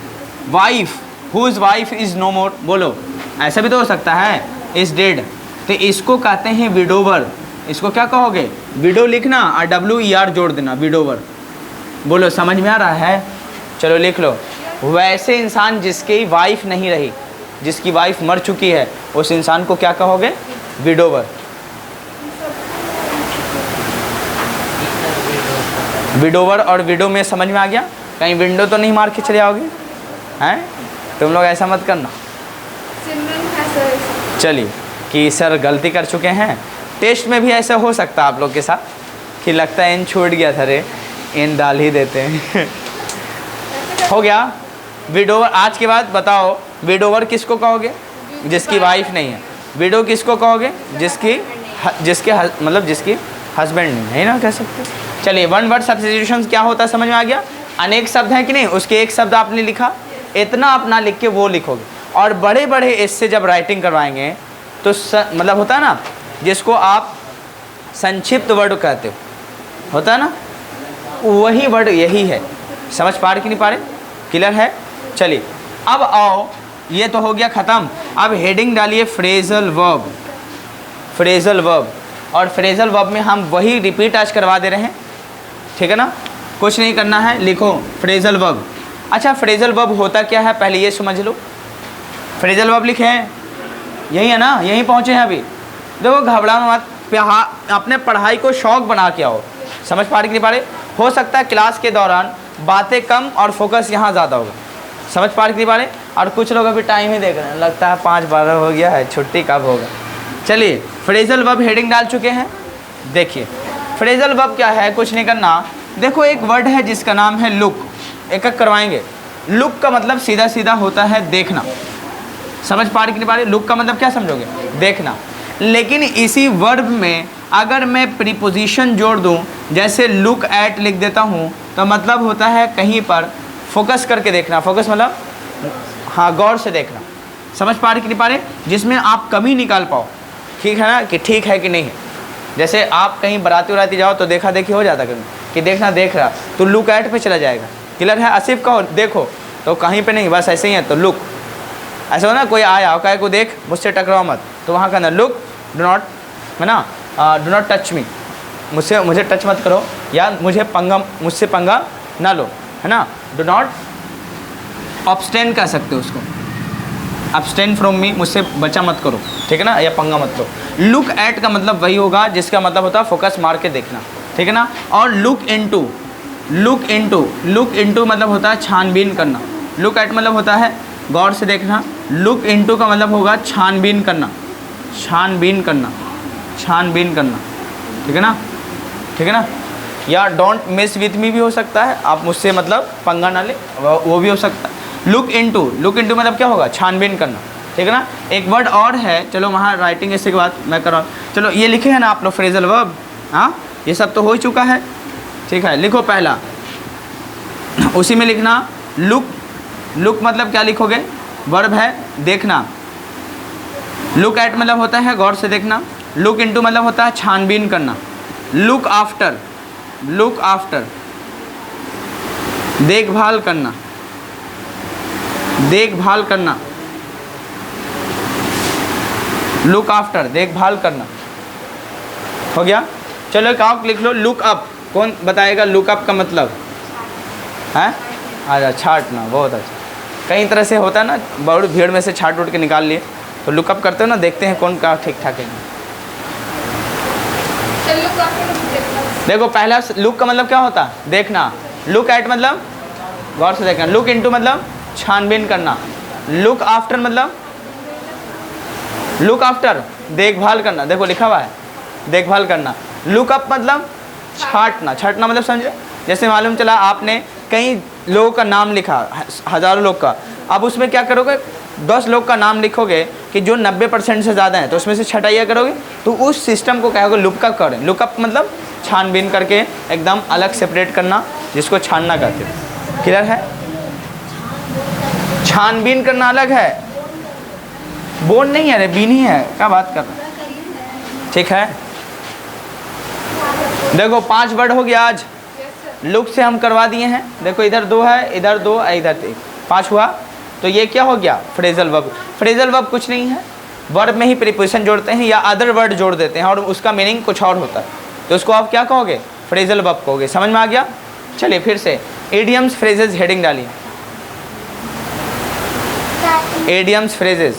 वाइफ इज़ नो मोर, बोलो, ऐसा भी तो हो सकता है, इज़ डेड। तो इसको कहते हैं विडोवर। इसको क्या कहोगे, विडो लिखना और WER जोड़ देना, विडोवर। बोलो समझ में आ रहा है? चलो लिख लो, वैसे इंसान जिसकी वाइफ नहीं रही, जिसकी वाइफ मर चुकी है, उस इंसान को क्या कहोगे, विडोवर। विडोवर और विडो में समझ में आ गया? कहीं विंडो तो नहीं मार के चले आओगे, हैं? तुम लोग ऐसा मत करना। चलिए कि सर गलती कर चुके हैं, टेस्ट में भी ऐसा हो सकता है आप लोग के साथ कि लगता है इन छूट गया था रे, इन डाल ही देते हैं। हो गया विडोवर। आज के बाद बताओ, विडोवर किसको कहोगे, जिसकी वाइफ नहीं है। विडो किसको कहोगे, जिसके मतलब जिसकी हस्बैंड नहीं ना कह सकते। चलिए वन वर्ड सब्स्टिट्यूशन क्या होता है समझ में आ गया। अनेक शब्द हैं कि नहीं, उसके एक शब्द आपने लिखा, इतना आप ना लिख के वो लिखोगे। और बड़े बड़े इससे जब राइटिंग करवाएंगे तो मतलब होता है ना, जिसको आप संक्षिप्त वर्ड कहते हो, होता है ना, वही वर्ड यही है। समझ पा रहे कि नहीं पा रहे? क्लियर है? चलिए अब आओ, ये तो हो गया ख़त्म। अब हेडिंग डालिए फ्रेजल वर्ब। फ्रेजल वर्ब, और फ्रेजल वर्ब में हम वही रिपीट आज करवा दे रहे हैं, ठीक है ना, कुछ नहीं करना है। लिखो फ्रेजल वर्ब। अच्छा फ्रेजल वर्ब होता क्या है पहले ये समझ लो। फ्रेजल वर्ब लिखे हैं, यही है ना, यहीं पहुँचे हैं अभी। देखो घबराओ मत, अपने पढ़ाई को शौक बना के आओ। समझ पा रहे कि नहीं पा रहे? हो सकता है क्लास के दौरान बातें कम और फोकस यहाँ ज़्यादा होगा। समझ पा रहे कि नहीं पा रहे? और कुछ लोग अभी टाइम ही देख रहे हैं, लगता है 5:12 हो गया है, छुट्टी कब होगा। चलिए फ्रेजल वर्ब हेडिंग डाल चुके हैं। देखिए फ्रेजल वर्ब क्या है, कुछ नहीं करना। देखो एक वर्ड है जिसका नाम है लुक, एक एक करवाएंगे। लुक का मतलब सीधा सीधा होता है देखना। समझ पा रहे कि नहीं पा रहे? लुक का मतलब क्या समझोगे, देखना। लेकिन इसी वर्ब में अगर मैं प्रीपोजिशन जोड़ दूं, जैसे लुक एट लिख देता हूं, तो मतलब होता है कहीं पर फोकस करके देखना। फोकस मतलब हाँ गौर से देखना। समझ पा रहे कि नहीं पा रहे? जिसमें आप कमी निकाल पाओ, ठीक है ना, कि ठीक है कि नहीं है। जैसे आप कहीं बराती उराती जाओ तो देखा देखी हो जाता कभी कि देखना देख रहा, तो लुक एट पे चला जाएगा। क्लियर है? आसिफ कहो देखो, तो कहीं पे नहीं, बस ऐसे ही है। तो लुक, ऐसा हो ना, कोई आया कहे को देख मुझसे टकराओ मत, तो वहाँ का ना लुक, डू नॉट, है ना, डू नॉट टच मी, मुझे टच मत करो, या मुझसे पंगा ना लो, है ना। डू नॉट अब्सटेन कह सकते हो उसको, अब्सटेन फ्रॉम मी, मुझसे बचा मत करो, ठीक है ना, या पंगा मत लो। लुक एट का मतलब वही होगा जिसका मतलब होता है फोकस मार के देखना, ठीक है ना। और लुक इनटू मतलब होता है छानबीन करना। लुक एट मतलब होता है गौर से देखना, लुक इनटू का मतलब होगा छानबीन करना, ठीक है ना, ठीक है ना। या डोंट मिस विथ मी भी हो सकता है, आप मुझसे मतलब पंगा ना ले, वो भी हो सकता है। लुक इनटू मतलब क्या होगा, छानबीन करना, ठीक है ना। एक वर्ड और है, चलो वहाँ राइटिंग इसके बाद मैं कर रहा हूँ। चलो ये लिखे हैं ना आप लोग फ्रेजल वर्ब, हाँ ये सब तो हो ही चुका है, ठीक है। लिखो पहला, उसी में लिखना लुक मतलब क्या लिखोगे, वर्ब है देखना। लुक एट मतलब होता है गौर से देखना। लुक इनटू मतलब होता है छानबीन करना। लुक आफ्टर देखभाल करना, लुक आफ्टर देखभाल करना, हो गया। चलो एक और लिख लो, लुक अप। कौन बताएगा लुक अप का मतलब है? अच्छा, छाटना, बहुत अच्छा। कई तरह से होता है ना, बहुत भीड़ में से छाट उठ के निकाल लिए, तो लुकअप करते हो ना, देखते हैं कौन का ठीक ठाक है। देखो पहला लुक का मतलब क्या होता है, देखना। लुक एट मतलब गौर से देखना। लुक इनटू मतलब छानबीन करना। लुक आफ्टर मतलब देखभाल करना, देखो लिखा हुआ है देखभाल करना। लुक अप मतलब छाटना मतलब समझे, जैसे मालूम चला आपने कई लोगों का नाम लिखा, हज़ारों लोग का, अब उसमें क्या करोगे, 10 लोग का नाम लिखोगे कि जो 90% से ज़्यादा है, तो उसमें से छटाइया करोगे, तो उस सिस्टम को कहोगे लुकअप करें। लुकअप मतलब छानबीन करके एकदम अलग सेपरेट करना, जिसको छानना कहते हैं। क्लियर है? छानबीन करना अलग है, बोन नहीं है, अरे बीन ही है, क्या बात कर रहे हैं, ठीक है। देखो 5 वर्ड हो गया आज, लुक से हम करवा दिए हैं। देखो इधर 2 है, इधर 2, इधर 1, 5 हुआ। तो ये क्या हो गया, फ्रेजल वर्ब। फ्रेजल वर्ब कुछ नहीं है, वर्ब में ही प्रीपोजिशन जोड़ते हैं या अदर वर्ड जोड़ देते हैं और उसका मीनिंग कुछ और होता है, तो उसको आप क्या कहोगे, फ्रेजल वर्ब कहोगे। समझ में आ गया? चलिए फिर से इडियम्स फ्रेजेस हेडिंग डालिए। इडियम्स फ्रेजेस,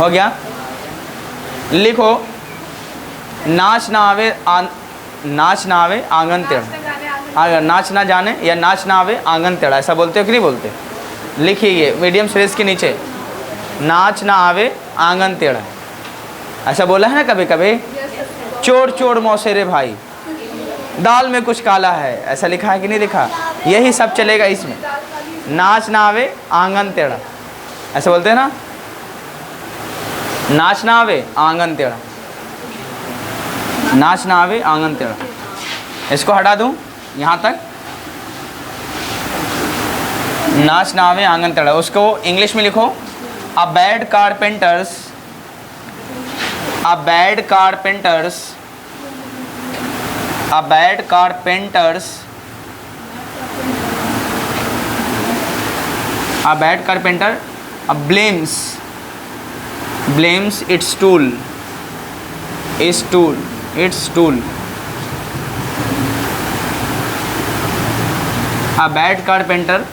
हो गया। लिखो नाच ना आवे आंगन टेढ़ा, अगर नाच ना जाने या नाच ना आवे आंगन टेढ़ा, ऐसा बोलते हो कि नहीं बोलते? लिखिए ये मीडियम फ्रेज के नीचे, नाच ना आवे आंगन टेढ़ा, ऐसा बोला है ना कभी कभी। चोर चोर मौसेरे भाई, दाल में कुछ काला है, ऐसा लिखा है कि नहीं लिखा? यही सब चलेगा इसमें। नाच ना आवे आंगन टेढ़ा, ऐसा बोलते हैं ना, नाच ना आवे आंगन टेढ़ा, नाच ना आवे आंगन टेढ़ा। इसको हटा दूं यहाँ तक, नाच ना आवे आंगन टेढ़ा। उसको इंग्लिश में लिखो, a bad carpenters blames its tool A bad carpenter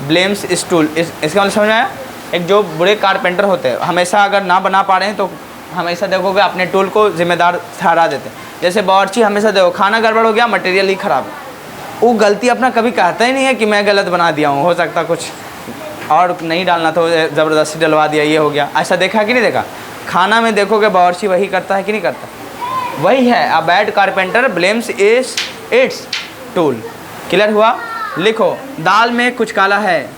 blames its tool। इसका मतलब समझ में आया? एक जो बुरे कारपेंटर होते हैं, हमेशा अगर ना बना पा रहे हैं तो हमेशा देखोगे अपने टूल को जिम्मेदार ठहरा देते हैं। जैसे बावर्ची हमेशा देखो, खाना गड़बड़ हो गया, मटेरियल ही ख़राब है, वो गलती अपना कभी कहता ही नहीं है कि मैं गलत बना दिया हूँ, हो सकता कुछ और नहीं डालना था, ज़बरदस्ती डलवा दिया, ये हो गया। ऐसा देखा कि नहीं देखा? खाना में देखोगे बावर्ची वही करता है कि नहीं करता? वही है, a bad carpenter blames it's tool. Clear हुआ? लिखो, दाल में कुछ काला है,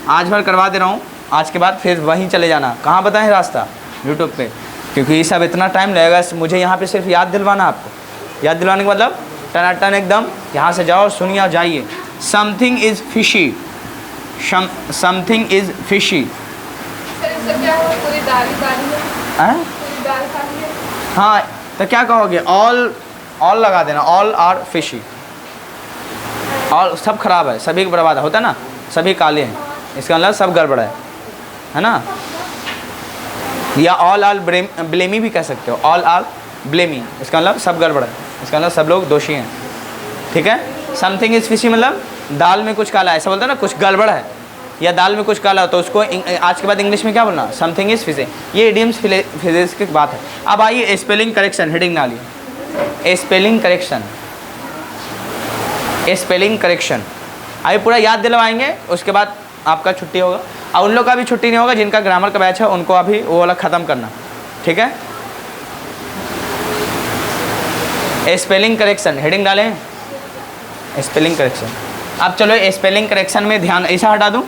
आज भर करवा दे रहा हूँ, आज के बाद फिर वहीं चले जाना। कहाँ बताएं रास्ता? यूट्यूब पे, क्योंकि ये सब इतना टाइम लगेगा, मुझे यहाँ पे सिर्फ याद दिलवाना। आपको याद दिलवाने का मतलब टनाटन एकदम, यहाँ से जाओ, सुनिए और जाइए। Something is fishy, something is fishy. हाँ, तो क्या कहोगे? ऑल, ऑल लगा देना, ऑल आर फिशी। ऑल सब खराब है, सभी बर्बाद होता है ना, सभी काले हैं, इसका मतलब सब गड़बड़ है ना। या ऑल आर ब्लेमी भी कह सकते हो, ऑल आर ब्लेमी, इसका मतलब सब गड़बड़ है, इसका मतलब सब लोग दोषी हैं, ठीक है। समथिंग इज फिशी मतलब दाल में कुछ काला है, ऐसा बोलते हैं ना, कुछ गड़बड़ है, या दाल में कुछ काला हो, तो उसको आज के बाद इंग्लिश में क्या बोलना? Something is fishy. ये इडियम्स फिजिक्स की बात है। अब आइए स्पेलिंग करेक्शन, हेडिंग डालिए, स्पेलिंग करेक्शन, स्पेलिंग करेक्शन। आइए पूरा याद दिलवाएंगे, उसके बाद आपका छुट्टी होगा, और उन लोग का भी छुट्टी नहीं होगा जिनका ग्रामर का बैच है, उनको अभी वो वाला ख़त्म करना, ठीक है। स्पेलिंग करेक्शन, हेडिंग डालें, स्पेलिंग करेक्शन। अब चलो स्पेलिंग करेक्शन में ध्यान, ऐसा हटा दूँ।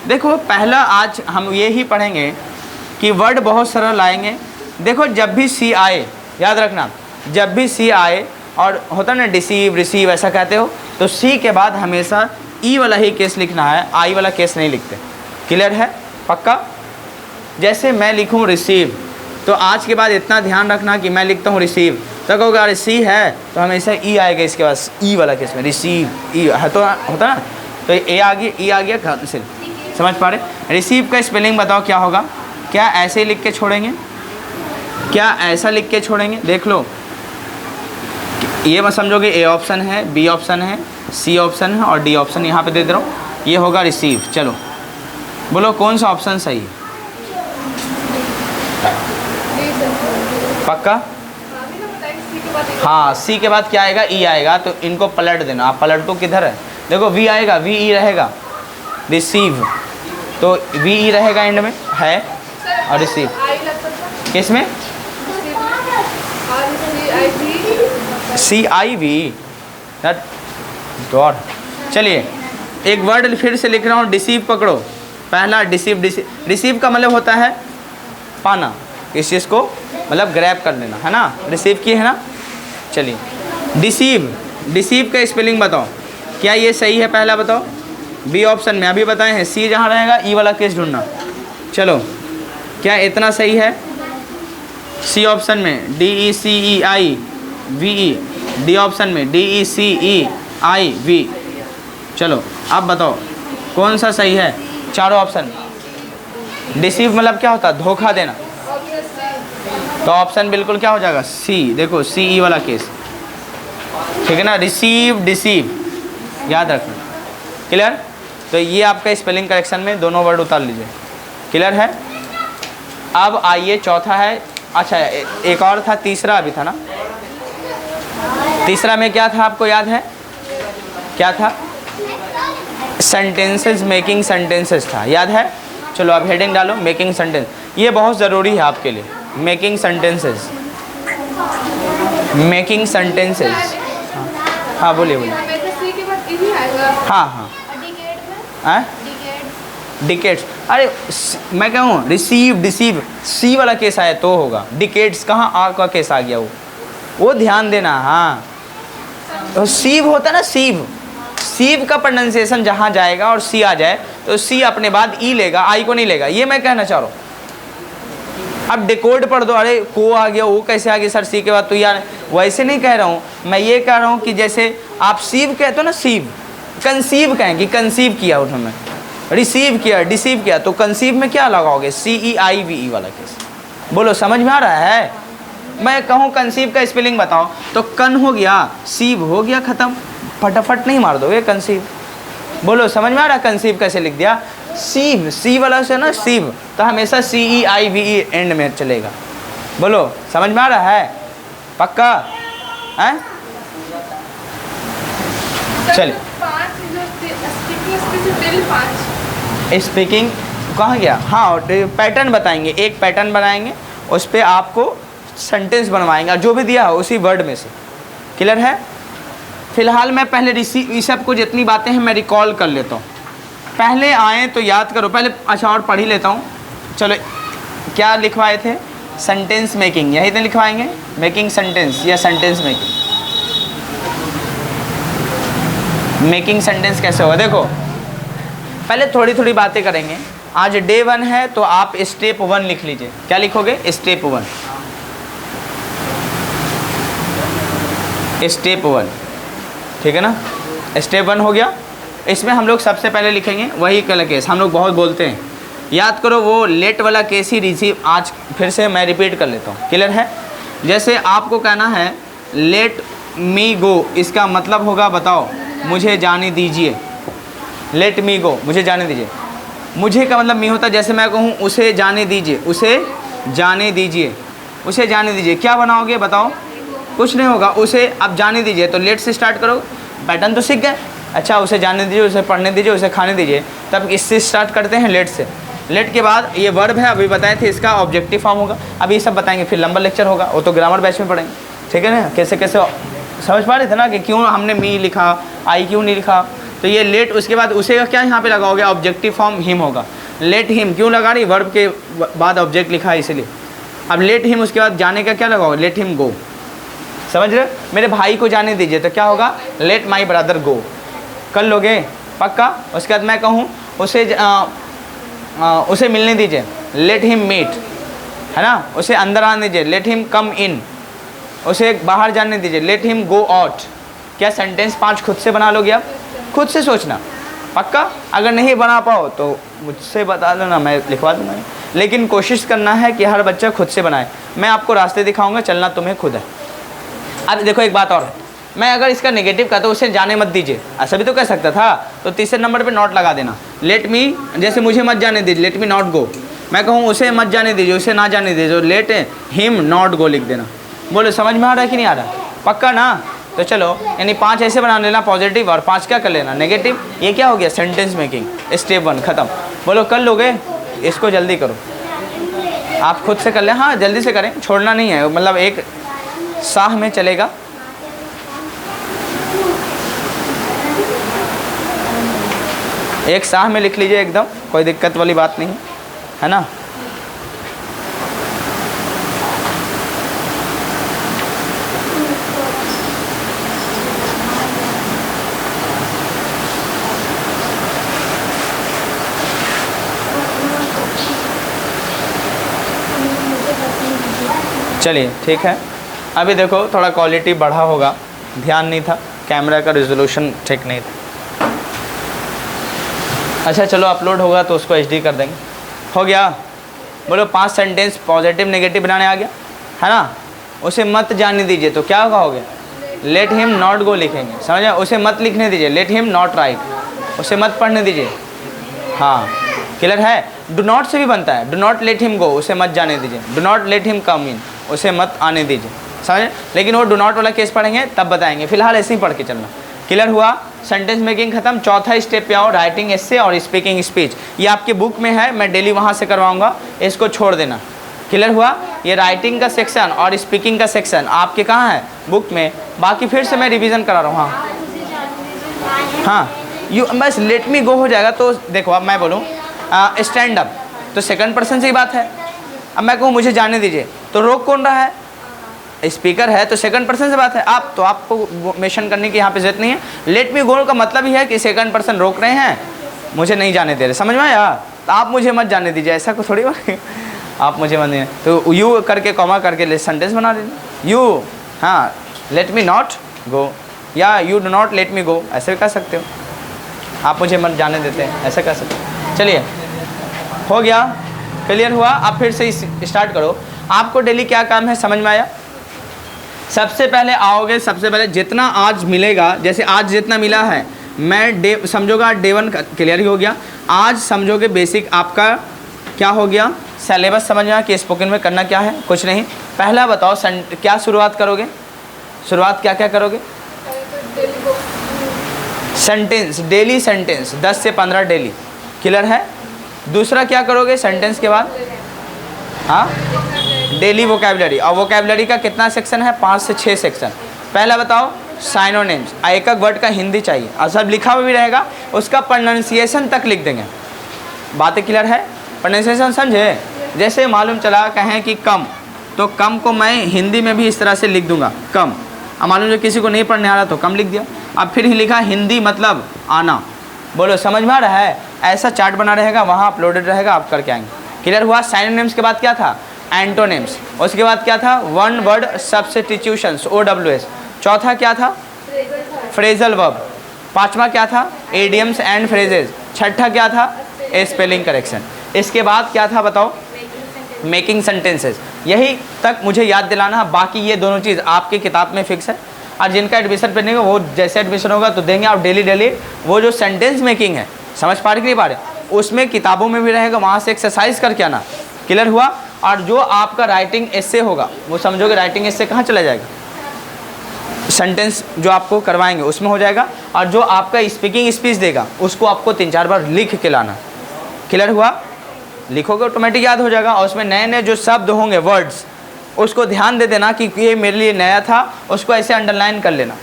देखो पहला आज हम ये ही पढ़ेंगे कि वर्ड बहुत सरल आएंगे। देखो जब भी सी आए, याद रखना, जब भी सी आए और होता ना डिसीव, रिसीव ऐसा कहते हो, तो सी के बाद हमेशा ई वाला ही केस लिखना है, आई वाला केस नहीं लिखते। क्लियर है? पक्का? जैसे मैं लिखूँ रिसीव, तो आज के बाद इतना ध्यान रखना कि मैं लिखता हूँ रिसीव, तो कहोगे अरे सी है तो हमेशा ई आएगा इसके बाद, ई वाला केस में रिसीव, ई है तो होता ना, तो ए आ गया, ई आ गया, कैंसिल। समझ पा रहे? रिसीव का स्पेलिंग बताओ क्या होगा? क्या ऐसे ही लिख के छोड़ेंगे? क्या ऐसा लिख के छोड़ेंगे? देख लो, ये मत समझोगे ए ऑप्शन है, बी ऑप्शन है, सी ऑप्शन है और डी ऑप्शन यहाँ पे दे दे रहा हूँ, ये होगा रिसीव। चलो बोलो कौन सा ऑप्शन सही है? पक्का? हाँ, सी के बाद क्या आएगा? ई आएगा, तो इनको पलट देना। आप पलट दो, किधर है? देखो वी आएगा, वी ई रहेगा, रिसीव, तो वी ई रहेगा एंड में है, और रिसीव किस में? सी आई वी डॉट। चलिए एक वर्ड फिर से लिख रहा हूँ, डिसीव पकड़ो। पहला डिसीव, रिसीव का मतलब होता है पाना, इस चीज़ को मतलब ग्रैब कर लेना, है ना। रिसीव की है ना। चलिए डिसीव, डिसीव का स्पेलिंग बताओ, क्या ये सही है? पहला बताओ। बी ऑप्शन में अभी बताए हैं, सी जहाँ रहेगा ई वाला केस ढूंढना। चलो क्या इतना सही है? सी ऑप्शन में D E C E I V E, D option में D E C E I V. चलो अब बताओ कौन सा सही है? चारों ऑप्शन। डिसीव मतलब क्या होता है? धोखा देना, तो ऑप्शन बिल्कुल क्या हो जाएगा? सी। देखो सी ई वाला केस, ठीक है ना। रिसीव, डिसीव, याद रखना। क्लियर? तो ये आपका स्पेलिंग करेक्शन में दोनों वर्ड उतार लीजिए। क्लियर है? अब आइए चौथा है, अच्छा एक और था, तीसरा अभी था ना। तीसरा में क्या था आपको याद है? क्या था? सेंटेंसेस, मेकिंग सेंटेंसेस था, याद है? चलो अब हेडिंग डालो, मेकिंग सेंटेंस। ये बहुत ज़रूरी है आपके लिए, मेकिंग सेंटेंसेस, मेकिंग सेंटेंसेस। हाँ बोलिए बोलिए। हाँ हाँ हाँ, डिकेट्स। अरे मैं कहूँ रिसीव, डिसीव, सी वाला केस आया तो होगा। डिकेट्स कहाँ आ का केस आ गया? वो ध्यान देना। हाँ तो सीव होता है ना, सीव, सीव का प्रोनाउंसिएशन जहाँ जाएगा और सी आ जाए तो सी अपने बाद ई लेगा, आई को नहीं लेगा। ये मैं कहना चाह रहा हूँ। अब डिकोड पढ़ दो, अरे को आ गया, वो कैसे आ गया सर सी के बाद? तो यार वैसे नहीं कह रहा हूँ मैं, ये कह रहा हूँ कि जैसे आप सीव कहते हो ना, सीव, कंसीव कहें कि कंसीव किया उन्होंने, रिसीव किया, डिसीव किया, तो कंसीव में क्या लगाओगे? सी ई आई वी ई वाला केस। बोलो समझ में आ रहा है? मैं कहूँ कंसीव का स्पेलिंग बताओ, तो कन हो गया, सीव हो गया, ख़त्म। फटाफट नहीं मार दोगे कंसीव। बोलो समझ में आ रहा है? कंसीव कैसे लिख दिया? सीव, सी वाला से ना सीव, तो हमेशा सी E I V E and में चलेगा। बोलो समझ में आ रहा है? पक्का है? चलिए स्पीकिंग कहाँ गया? हाँ पैटर्न बताएंगे, एक पैटर्न बनाएंगे, उस पर आपको सेंटेंस बनवाएंगे, जो भी दिया हो उसी वर्ड में से। क्लियर है? फिलहाल मैं पहले रिसीव, ये सब कुछ जितनी बातें हैं मैं रिकॉल कर लेता हूँ। पहले आए तो याद करो पहले। अच्छा और पढ़ ही लेता हूँ। चलो क्या लिखवाए थे? सेंटेंस मेकिंग, यही तो लिखवाएंगे, मेकिंग सेंटेंस या सेंटेंस मेकिंग। मेकिंग सेंटेंस कैसे होगा, देखो पहले थोड़ी थोड़ी बातें करेंगे। आज डे 1 है तो आप स्टेप 1 लिख लीजिए। क्या लिखोगे? स्टेप 1, स्टेप 1, ठीक है ना। स्टेप 1 हो गया। इसमें हम लोग सबसे पहले लिखेंगे वही कल केस, हम लोग बहुत बोलते हैं, याद करो वो लेट वाला केस ही रिसीव। आज फिर से मैं रिपीट कर लेता हूँ, क्लियर है। जैसे आपको कहना है लेट मी गो, इसका मतलब होगा बताओ मुझे जाने दीजिए। लेट मी गो, मुझे जाने दीजिए। मुझे का मतलब मी होता है, जैसे मैं कहूँ उसे जाने दीजिए, उसे जाने दीजिए, उसे जाने दीजिए, क्या बनाओगे बताओ? कुछ नहीं होगा, उसे अब जाने दीजिए। तो लेट से स्टार्ट करो, पैटर्न तो सीख गए। अच्छा, उसे जाने दीजिए, उसे पढ़ने दीजिए, उसे खाने दीजिए, तब इससे स्टार्ट करते हैं लेट से। लेट के बाद ये वर्ब है, अभी बताए थे, इसका ऑब्जेक्टिव फॉर्म होगा। अभी ये सब बताएंगे, फिर लंबा लेक्चर होगा, वो तो ग्रामर बैच में पढ़ेंगे, ठीक है ना। कैसे कैसे समझ पा रहे थे ना कि क्यों हमने मी लिखा, आई क्यों नहीं लिखा। तो ये लेट, उसके बाद उसे का क्या यहाँ पे लगाओगे? ऑब्जेक्टिव फॉर्म हिम होगा। लेट हिम क्यों लगा रही? वर्ब के बाद ऑब्जेक्ट लिखा है इसलिए। अब लेट हिम, उसके बाद जाने का क्या लगाओगे? लेट हिम गो, समझ रहे? मेरे भाई को जाने दीजिए, तो क्या होगा? लेट माई ब्रदर गो। कर लोगे पक्का? उसके बाद मैं कहूँ उसे मिलने दीजिए, लेट हिम मीट, है ना। उसे अंदर आने दीजिए, लेट हिम कम इन। उसे बाहर जाने दीजिए, लेट हिम गो आउट। क्या सेंटेंस 5 खुद से बना लोगे आप? खुद से सोचना पक्का। अगर नहीं बना पाओ तो मुझसे बता दो ना, मैं लिखवा दूँगा। लेकिन कोशिश करना है कि हर बच्चा खुद से बनाए। मैं आपको रास्ते दिखाऊंगा, चलना तुम्हें खुद है। अब देखो एक बात और, मैं अगर इसका नेगेटिव कहता हूँ उसे जाने मत दीजिए, ऐसा भी तो कह सकता था। तो तीसरे नंबर पे नॉट लगा देना। लेट मी, जैसे मुझे मत जाने दीजिए, लेट मी नॉट गो। मैं कहूँ उसे मत जाने दीजिए, उसे ना जाने दीजिए, तो लेट हिम नॉट गो लिख देना। बोलो समझ में आ रहा है कि नहीं आ रहा? पक्का ना? तो चलो, यानी 5 ऐसे बना लेना पॉजिटिव, और 5 क्या कर लेना नेगेटिव। ये क्या हो गया? सेंटेंस मेकिंग स्टेप 1 खत्म। बोलो कर लोगे? इसको जल्दी करो, आप खुद से कर लें। हाँ जल्दी से करें, छोड़ना नहीं है, मतलब एक साह में चलेगा। एक साह में लिख लीजिए एकदम, कोई दिक्कत वाली बात नहीं है ना। चलिए ठीक है। अभी देखो थोड़ा क्वालिटी बढ़ा होगा, ध्यान नहीं था, कैमरा का रिजोल्यूशन ठीक नहीं था। अच्छा चलो, अपलोड होगा तो उसको HD कर देंगे। हो गया? बोलो 5 सेंटेंस पॉजिटिव नेगेटिव बनाने आ गया, है ना। उसे मत जाने दीजिए, तो क्या कहोगे? लेट हिम नॉट गो लिखेंगे, समझे? उसे मत लिखने दीजिए, लेट हिम नॉट राइट। उसे मत पढ़ने दीजिए, हाँ क्लियर है। डू नॉट से भी बनता है, do not let him go, उसे मत जाने दीजिए। Do not let him come in, उसे मत आने दीजिए, समझे। लेकिन वो डू नॉट वाला केस पढ़ेंगे तब बताएंगे, फिलहाल ऐसे ही पढ़ के चलना। क्लियर हुआ? सेंटेंस मेकिंग खत्म। चौथा स्टेप पे आओ, राइटिंग एसे और स्पीकिंग स्पीच। ये आपके बुक में है, मैं डेली वहाँ से करवाऊँगा, इसको छोड़ देना। क्लियर हुआ? ये राइटिंग का सेक्शन और स्पीकिंग का सेक्शन आपके कहाँ है? बुक में। बाकी फिर से मैं रिवीजन करा रहा हूँ। हाँ यू बस लेट मी गो हो जाएगा। तो देखो अब मैं बोलूँ स्टैंड अप, तो सेकंड पर्सन से ही बात है। अब मैं कहूँ मुझे जाने दीजिए, तो रोक कौन रहा है? स्पीकर है, तो सेकंड पर्सन से बात है। आप तो आपको मेंशन करने की यहाँ पे जरूरत नहीं है। लेट मी गो का मतलब ही है कि सेकंड पर्सन रोक रहे हैं, मुझे नहीं जाने दे रहे, समझ में आया? तो आप मुझे मत जाने दीजिए, ऐसा को थोड़ी बात। आप मुझे मत नहीं, तो यू करके कॉमा करके सेंटेंस बना देना। यू, हाँ लेट मी नॉट गो, या you do not let me go, ऐसे कह सकते हो। आप मुझे मत जाने देते हैं, ऐसा कह सकते हो। चलिए हो गया, क्लियर हुआ? आप फिर से स्टार्ट करो। आपको डेली क्या काम है समझ में आया? सबसे पहले आओगे, सबसे पहले जितना आज मिलेगा, जैसे आज जितना मिला है, मैं समझोगा डे 1 क्लियर ही हो गया। आज समझोगे बेसिक आपका क्या हो गया, सिलेबस समझना कि स्पोकन में करना क्या है। कुछ नहीं, पहला बताओ क्या शुरुआत करोगे? शुरुआत क्या क्या करोगे? सेंटेंस, डेली सेंटेंस 10 से 15 डेली, क्लियर है। दूसरा क्या करोगे सेंटेंस के बाद? हाँ डेली वोकैबुलरी, और वोकैबुलरी का कितना सेक्शन है? 5 से 6 सेक्शन। पहला बताओ साइनोनिम्स, एक एक वर्ड का हिंदी चाहिए, और सब लिखा हुआ भी रहेगा, उसका प्रोनाउंसिएशन तक लिख देंगे। बातें क्लियर है? प्रोनाउंसिएशन समझे? जैसे मालूम चला कहें कि कम, तो कम को मैं हिंदी में भी इस तरह से लिख दूंगा, कम। अब मालूम जो किसी को नहीं पढ़ने आ रहा तो कम लिख दिया। अब फिर ही लिखा हिंदी मतलब आना। बोलो समझ में आ रहा है? ऐसा चार्ट बना रहेगा, वहाँ अपलोडेड रहेगा, आप करके आएंगे। क्लियर हुआ? सिनोनिम्स के बाद क्या था? एंटोनिम्स। उसके बाद क्या था? One word substitutions, OWS। चौथा क्या था? Phrasal verb. पांचवा क्या था? Idioms and phrases. छठा क्या था? Spelling correction. इसके बाद क्या था बताओ? Making sentences. यही तक मुझे याद दिलाना है, बाकी ये दोनों चीज़ आपकी किताब में फिक्स है। और जिनका एडमिशन पे नहीं होगा वो जैसे एडमिशन होगा तो देंगे आप डेली डेली। वो जो सेंटेंस मेकिंग है, समझ पा रहे कि नहीं पा रहे, उसमें किताबों में भी रहेगा, वहाँ से एक्सरसाइज करके आना। क्लियर हुआ? और जो आपका राइटिंग एस्से होगा वो समझोगे राइटिंग एस्से कहाँ चला जाएगा? सेंटेंस जो आपको करवाएंगे उसमें हो जाएगा। और जो आपका स्पीकिंग स्पीच देगा उसको आपको 3-4 बार लिख के लाना। क्लियर हुआ? लिखोगे ऑटोमेटिक याद हो जाएगा। और उसमें नए नए जो शब्द होंगे, वर्ड्स, उसको ध्यान दे देना कि ये मेरे लिए नया था, उसको ऐसे अंडरलाइन कर लेना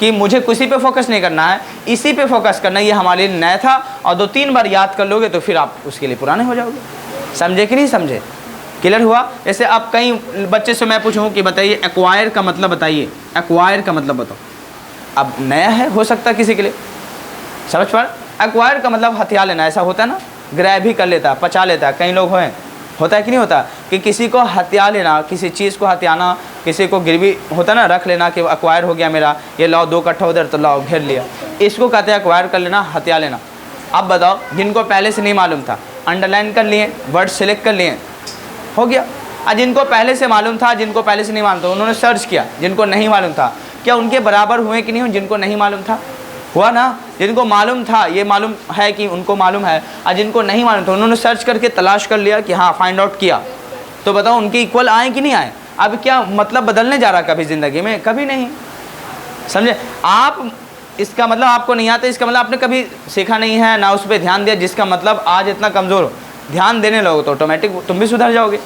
कि मुझे किसी पे फोकस नहीं करना है, इसी पे फोकस करना है, ये हमारे लिए नया था। और 2-3 बार याद कर लोगे तो फिर आप उसके लिए पुराने हो जाओगे। समझे कि नहीं समझे? क्लियर हुआ? जैसे अब कई बच्चे से मैं पूछूं कि बताइए एक्वायर का मतलब बताइए, एक्वायर का मतलब बताओ। अब नया है, हो सकता है किसी के लिए, समझ पा रहे? एक्वायर का मतलब हथिया लेना, ऐसा होता है ना, ग्रैब भी कर लेता है, पचा लेता है। कई लोग हैं, होता है कि नहीं होता कि किसी को हत्या लेना, किसी चीज़ को हत्याना, किसी को गिरवी होता ना रख लेना कि एक्वायर हो गया मेरा, ये लाओ 2 कट्ठा उधर तो लाओ घेर लिया, इसको कहते हैं एक्वायर कर लेना, हत्या लेना। अब बताओ जिनको पहले से नहीं मालूम था, अंडरलाइन कर लिए, वर्ड सेलेक्ट कर लिए, हो गया। और जिनको पहले से मालूम था, जिनको पहले से नहीं मालूम था, उन्होंने सर्च किया, जिनको नहीं मालूम था, क्या उनके बराबर हुए कि नहीं हुए जिनको नहीं मालूम था? हुआ ना। जिनको मालूम था, ये मालूम है कि उनको मालूम है, और जिनको नहीं मालूम था उन्होंने सर्च करके तलाश कर लिया कि हाँ फाइंड आउट किया, तो बताओ उनके इक्वल आए कि नहीं आए? अब क्या मतलब बदलने जा रहा कभी ज़िंदगी में? कभी नहीं। समझे? आप इसका मतलब आपको नहीं आता, इसका मतलब आपने कभी सीखा नहीं है, ना उस पर ध्यान दिया, जिसका मतलब आज इतना कमज़ोर हो। ध्यान देने लगो तो ऑटोमेटिक तुम भी सुधर जाओगे।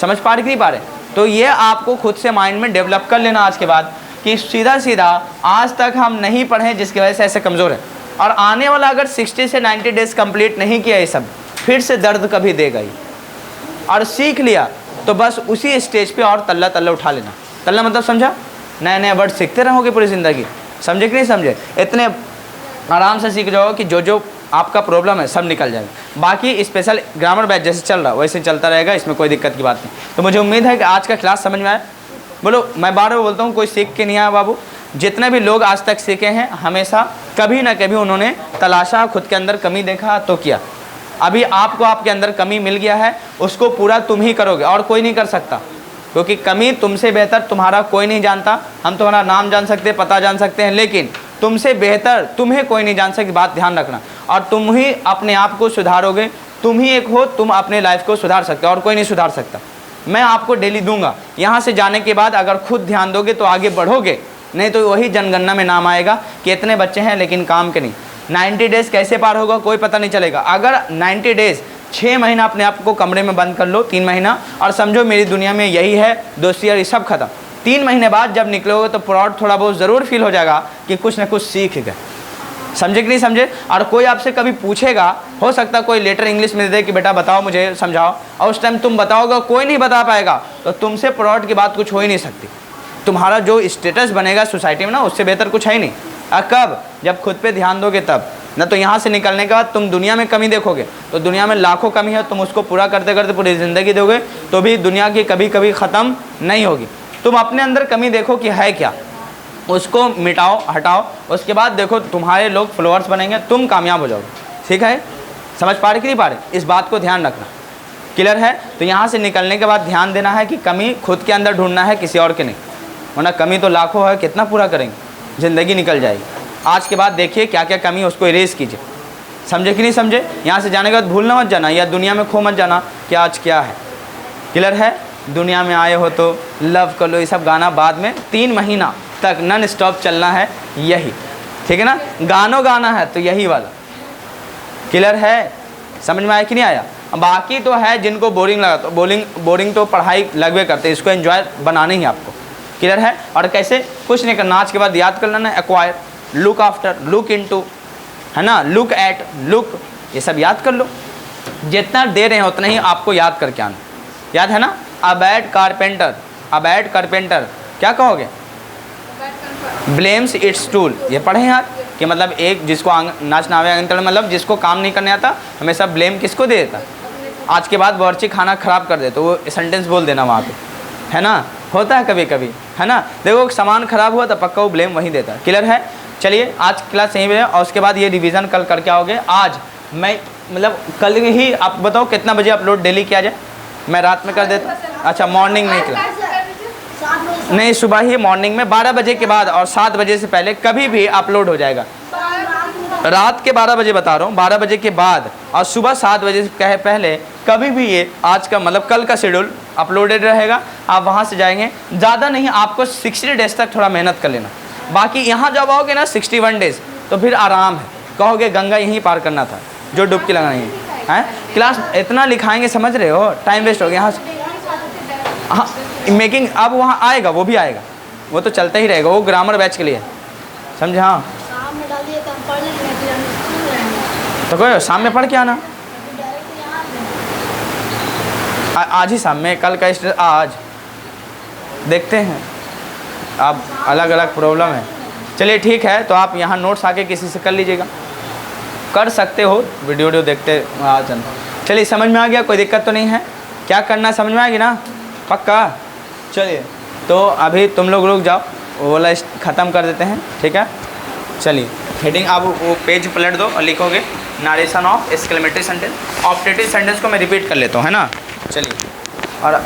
समझ पा रहे कि नहीं पा रहे? तो ये आपको खुद से माइंड में डेवलप कर लेना आज के बाद कि सीधा सीधा आज तक हम नहीं पढ़े जिसकी वजह से ऐसे कमज़ोर है। और आने वाला अगर 60 से 90 डेज कंप्लीट नहीं किया ये सब, फिर से दर्द कभी देगा ही। और सीख लिया तो बस उसी स्टेज पे और तल्ला तल्ला उठा लेना। तल्ला मतलब समझा? नए नए वर्ड सीखते रहोगे पूरी ज़िंदगी। समझे कि नहीं समझे? इतने आराम से सीख जाओ कि जो आपका प्रॉब्लम है सब निकल जाएगा। बाकी स्पेशल ग्रामर बैच जैसे चल रहा वैसे चलता रहेगा, इसमें कोई दिक्कत की बात नहीं। तो मुझे उम्मीद है कि आज का क्लास समझ में आया। बोलो, मैं बार बार बोलता हूँ कोई सीख के नहीं आया बाबू। जितने भी लोग आज तक सीखे हैं हमेशा कभी ना कभी उन्होंने तलाशा, खुद के अंदर कमी देखा तो किया। अभी आपको आपके अंदर कमी मिल गया है, उसको पूरा तुम ही करोगे और कोई नहीं कर सकता, क्योंकि कमी तुमसे बेहतर तुम्हारा कोई नहीं जानता। हम तुम्हारा नाम जान सकते हैं, पता जान सकते हैं, लेकिन तुमसे बेहतर तुम्हें कोई नहीं जान सकती। बात ध्यान रखना। और तुम ही अपने आप को सुधारोगे, तुम ही एक हो, तुम अपने लाइफ को सुधार सकते हो और कोई नहीं सुधार सकता। मैं आपको डेली दूंगा, यहाँ से जाने के बाद अगर खुद ध्यान दोगे तो आगे बढ़ोगे, नहीं तो वही जनगणना में नाम आएगा कि इतने बच्चे हैं लेकिन काम के नहीं। 90 डेज कैसे पार होगा कोई पता नहीं चलेगा। अगर 90 डेज 6 महीना अपने आप को कमरे में बंद कर लो, 3 महीना, और समझो मेरी दुनिया में यही है, दोस्ती यारी सब खत्म। 3 महीने बाद जब निकलोगे तो प्राउड थोड़ा बहुत ज़रूर फील हो जाएगा कि कुछ ना कुछ सीख गए। समझे कि नहीं समझे? और कोई आपसे कभी पूछेगा, हो सकता है कोई लेटर इंग्लिश में दे दे कि बेटा बताओ मुझे समझाओ, और उस टाइम तुम बताओगे कोई नहीं बता पाएगा, तो तुमसे प्राउड की बात कुछ हो ही नहीं सकती। तुम्हारा जो स्टेटस बनेगा सोसाइटी में ना, उससे बेहतर कुछ है ही नहीं। कब? जब खुद पे ध्यान दोगे तब। ना तो यहाँ से निकलने के बाद तुम दुनिया में कमी देखोगे तो दुनिया में लाखों कमी है, तुम उसको पूरा करते करते पूरी ज़िंदगी दोगे तो भी दुनिया की कभी कभी ख़त्म नहीं होगी। तुम अपने अंदर कमी देखो कि है क्या, उसको मिटाओ, हटाओ, उसके बाद देखो तुम्हारे लोग फॉलोअर्स बनेंगे, तुम कामयाब हो जाओगे। ठीक है? समझ पा रहे कि नहीं पा रहे? इस बात को ध्यान रखना। क्लियर है? तो यहाँ से निकलने के बाद ध्यान देना है कि कमी खुद के अंदर ढूंढना है, किसी और के नहीं, वरना कमी तो लाखों है, कितना पूरा करेंगे, ज़िंदगी निकल जाएगी। आज के बाद देखिए क्या क्या कमी है उसको इरेज कीजिए। समझे कि नहीं समझे? यहाँ से जाने के बाद भूलना मत जाना, या दुनिया में खो मत जाना कि आज क्या है। क्लियर है? दुनिया में आए हो तो लव कर लो, ये सब गाना बाद में 3 महीना तक नॉन स्टॉप चलना है यही। ठीक है ना? गानों गाना है तो यही वाला। क्लियर है? समझ में आया कि नहीं आया? बाकी तो है जिनको बोरिंग लगा तो बोरिंग तो पढ़ाई लगवे करते, इसको एंजॉय बनाना ही आपको। क्लियर है? और कैसे? कुछ नहीं करना, आज के बाद याद कर लेना, acquire, look after, look into, है ना, लुक एट, लुक, ये सब याद कर लो। जितना दे रहे हैं उतना ही आपको याद करके आना। याद है ना? A bad carpenter, a bad carpenter क्या कहोगे? ब्लेम्स इट्स टूल, ये पढ़े यार कि मतलब एक जिसको नाच ना आवे आंगन मतलब जिसको काम नहीं करने आता हमेशा ब्लेम किसको दे देता, आज के बाद बावर्ची खाना ख़राब कर दे तो वो सेंटेंस बोल देना वहाँ पे, है ना, होता है कभी कभी, है ना। देखो सामान ख़राब हुआ तो पक्का वो ब्लेम वहीं देता है। क्लियर है? चलिए आज क्लास यहीं पे और उसके बाद ये रिवीजन कल करके आओगे। आज मैं मतलब कल ही आप बताओ कितना बजे अपलोड डेली किया जाए, मैं रात में कर देता। अच्छा मॉर्निंग नहीं किया, नहीं सुबह ही मॉर्निंग में 12 बजे के बाद और 7 बजे से पहले कभी भी अपलोड हो जाएगा। रात के 12 बजे बता रहा हूँ, 12 बजे के बाद और सुबह 7 बजे से पहले कभी भी ये आज का मतलब कल का शेड्यूल अपलोडेड रहेगा। आप वहाँ से जाएंगे, ज़्यादा नहीं, आपको 60 डेज तक थोड़ा मेहनत कर लेना। बाकी यहाँ जब आओगे ना 61 डेज तो फिर आराम है, कहोगे गंगा यहीं पार करना था, जो डुबकी लगानी है। क्लास इतना लिखाएंगे, समझ रहे हो, टाइम वेस्ट हो गया यहाँ से। हाँ मेकिंग अब वहाँ आएगा, वो भी आएगा, वो तो चलता ही रहेगा, वो ग्रामर बैच के लिए, समझे। हाँ तो कोई शाम में पढ़ के आना, आज ही शाम में, कल का आज देखते हैं, आप अलग अलग प्रॉब्लम है। चलिए ठीक है, तो आप यहाँ नोट्स आके किसी से कर लीजिएगा, कर सकते हो, वीडियो देखते आ जाना। चलिए समझ में आ गया, कोई दिक्कत तो नहीं है, क्या करना समझ में आ गया ना, पक्का। चलिए तो अभी तुम लोग रुक जाओ, वो वाला ख़त्म कर देते हैं, ठीक है। चलिए हेडिंग आप वो पेज पलट दो और लिखोगे narration of exclamatory sentence. Optative sentence को मैं रिपीट कर लेता हूँ, है ना। चलिए और